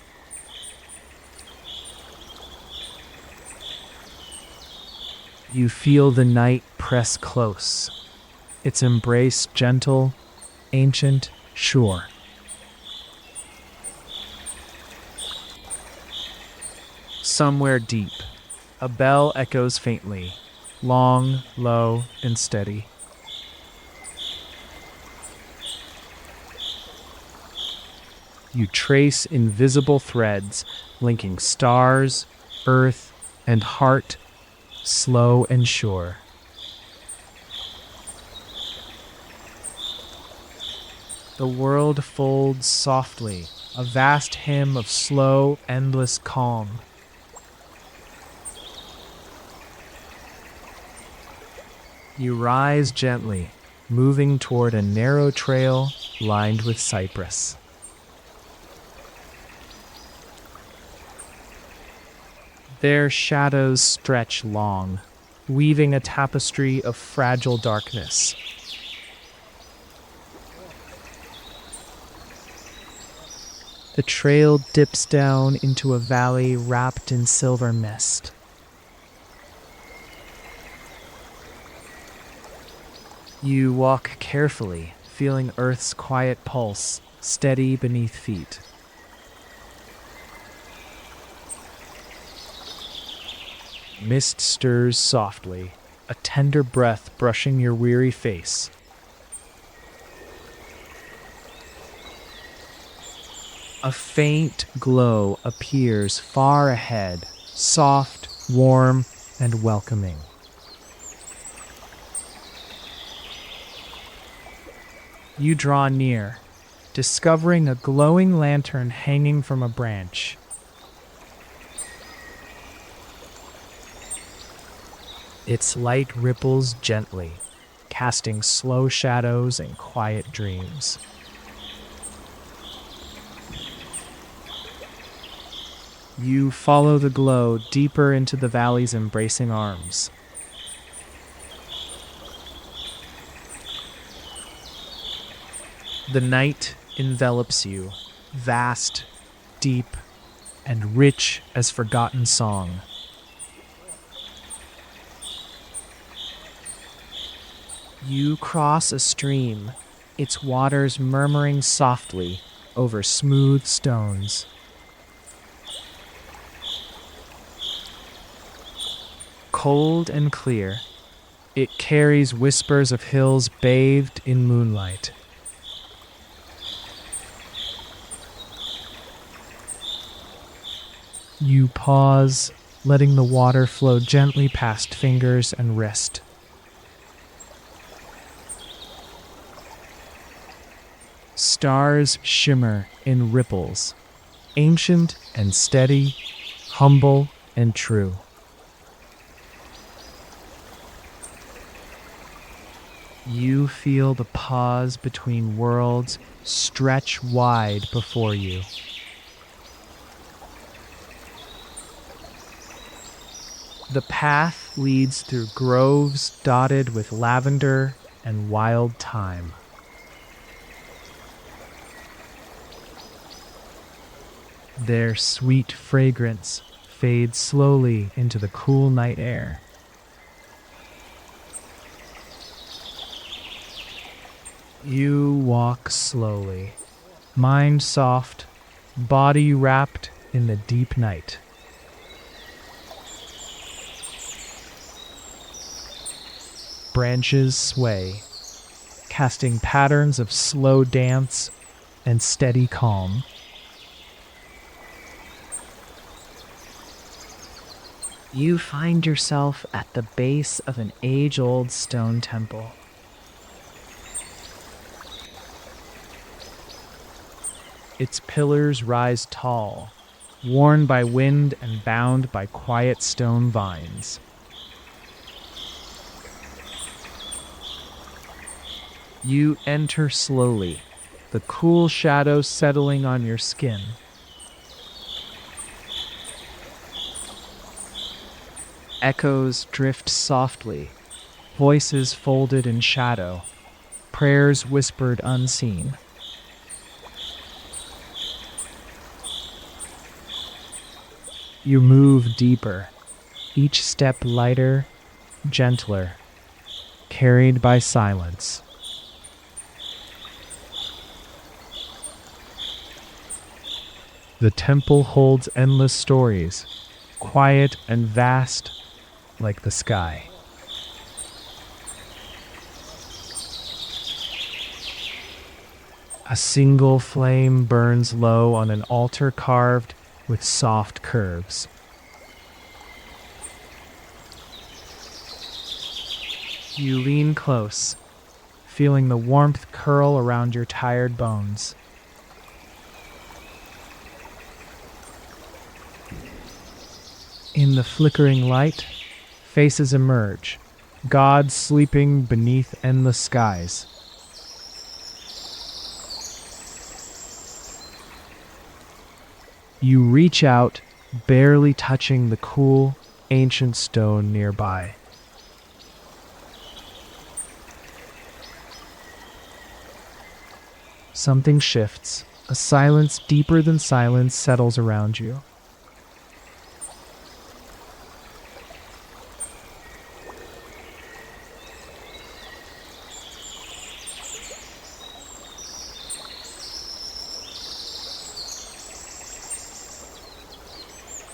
You feel the night press close, its embrace gentle, ancient, sure. Somewhere deep, a bell echoes faintly, long, low, and steady. You trace invisible threads linking stars, earth, and heart, slow and sure. The world folds softly, a vast hymn of slow, endless calm. You rise gently, moving toward a narrow trail lined with cypress. Their shadows stretch long, weaving a tapestry of fragile darkness. The trail dips down into a valley wrapped in silver mist. You walk carefully, feeling Earth's quiet pulse steady beneath feet. Mist stirs softly, a tender breath brushing your weary face. A faint glow appears far ahead, soft, warm, and welcoming. You draw near, discovering a glowing lantern hanging from a branch. Its light ripples gently, casting slow shadows and quiet dreams. You follow the glow deeper into the valley's embracing arms. The night envelops you, vast, deep, and rich as forgotten song. You cross a stream, its waters murmuring softly over smooth stones. Cold and clear, it carries whispers of hills bathed in moonlight. You pause, letting the water flow gently past fingers and wrist. Stars shimmer in ripples, ancient and steady, humble and true. You feel the pause between worlds stretch wide before you. The path leads through groves dotted with lavender and wild thyme. Their sweet fragrance fades slowly into the cool night air. You walk slowly, mind soft, body wrapped in the deep night. Branches sway, casting patterns of slow dance and steady calm. You find yourself at the base of an age-old stone temple. Its pillars rise tall, worn by wind and bound by quiet stone vines. You enter slowly, the cool shadows settling on your skin. Echoes drift softly, voices folded in shadow, prayers whispered unseen. You move deeper, each step lighter, gentler, carried by silence. The temple holds endless stories, quiet and vast like the sky. A single flame burns low on an altar carved with soft curves. You lean close, feeling the warmth curl around your tired bones. In the flickering light, faces emerge, gods sleeping beneath endless skies. You reach out, barely touching the cool, ancient stone nearby. Something shifts. A silence deeper than silence settles around you.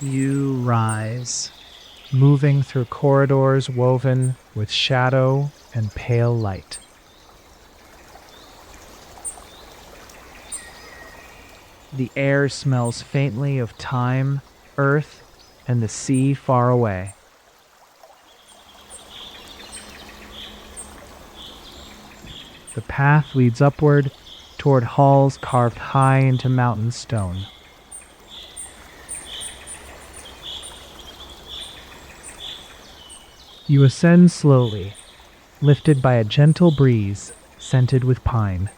You rise, moving through corridors woven with shadow and pale light. The air smells faintly of time, earth, and the sea far away. The path leads upward toward halls carved high into mountain stone. You ascend slowly, lifted by a gentle breeze scented with pine.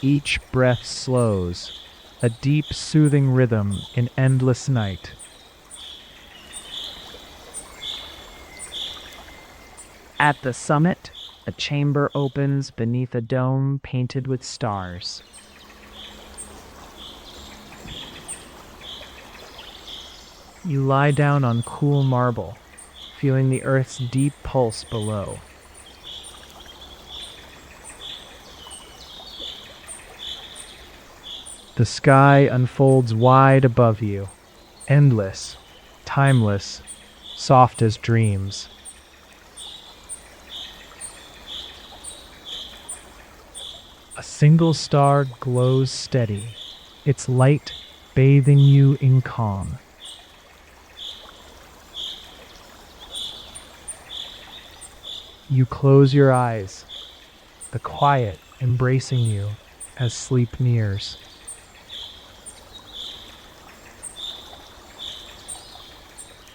Each breath slows, a deep, soothing rhythm in endless night. At the summit, a chamber opens beneath a dome painted with stars. You lie down on cool marble, feeling the earth's deep pulse below. The sky unfolds wide above you, endless, timeless, soft as dreams. A single star glows steady, its light bathing you in calm. You close your eyes, the quiet embracing you as sleep nears.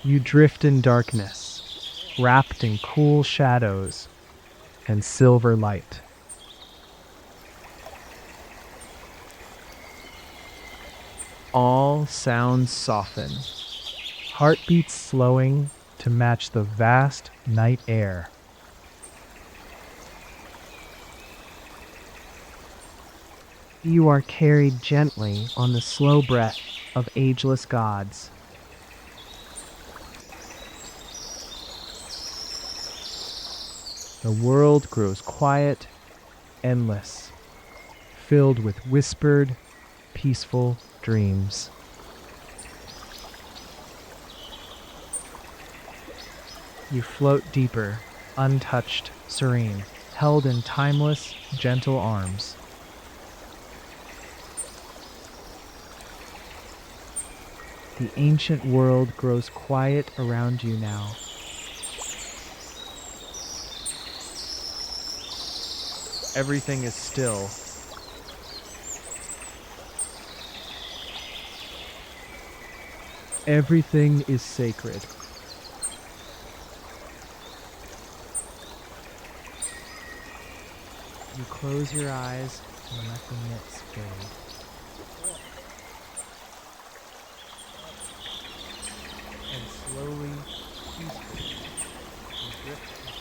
You drift in darkness, wrapped in cool shadows and silver light. All sounds soften, heartbeats slowing to match the vast night air. You are carried gently on the slow breath of ageless gods. The world grows quiet, endless, filled with whispered, peaceful dreams. You float deeper, untouched, serene, held in timeless, gentle arms. The ancient world grows quiet around you now. Everything is still. Everything is sacred. You close your eyes and let the mist fade. And slowly, peacefully, you drift into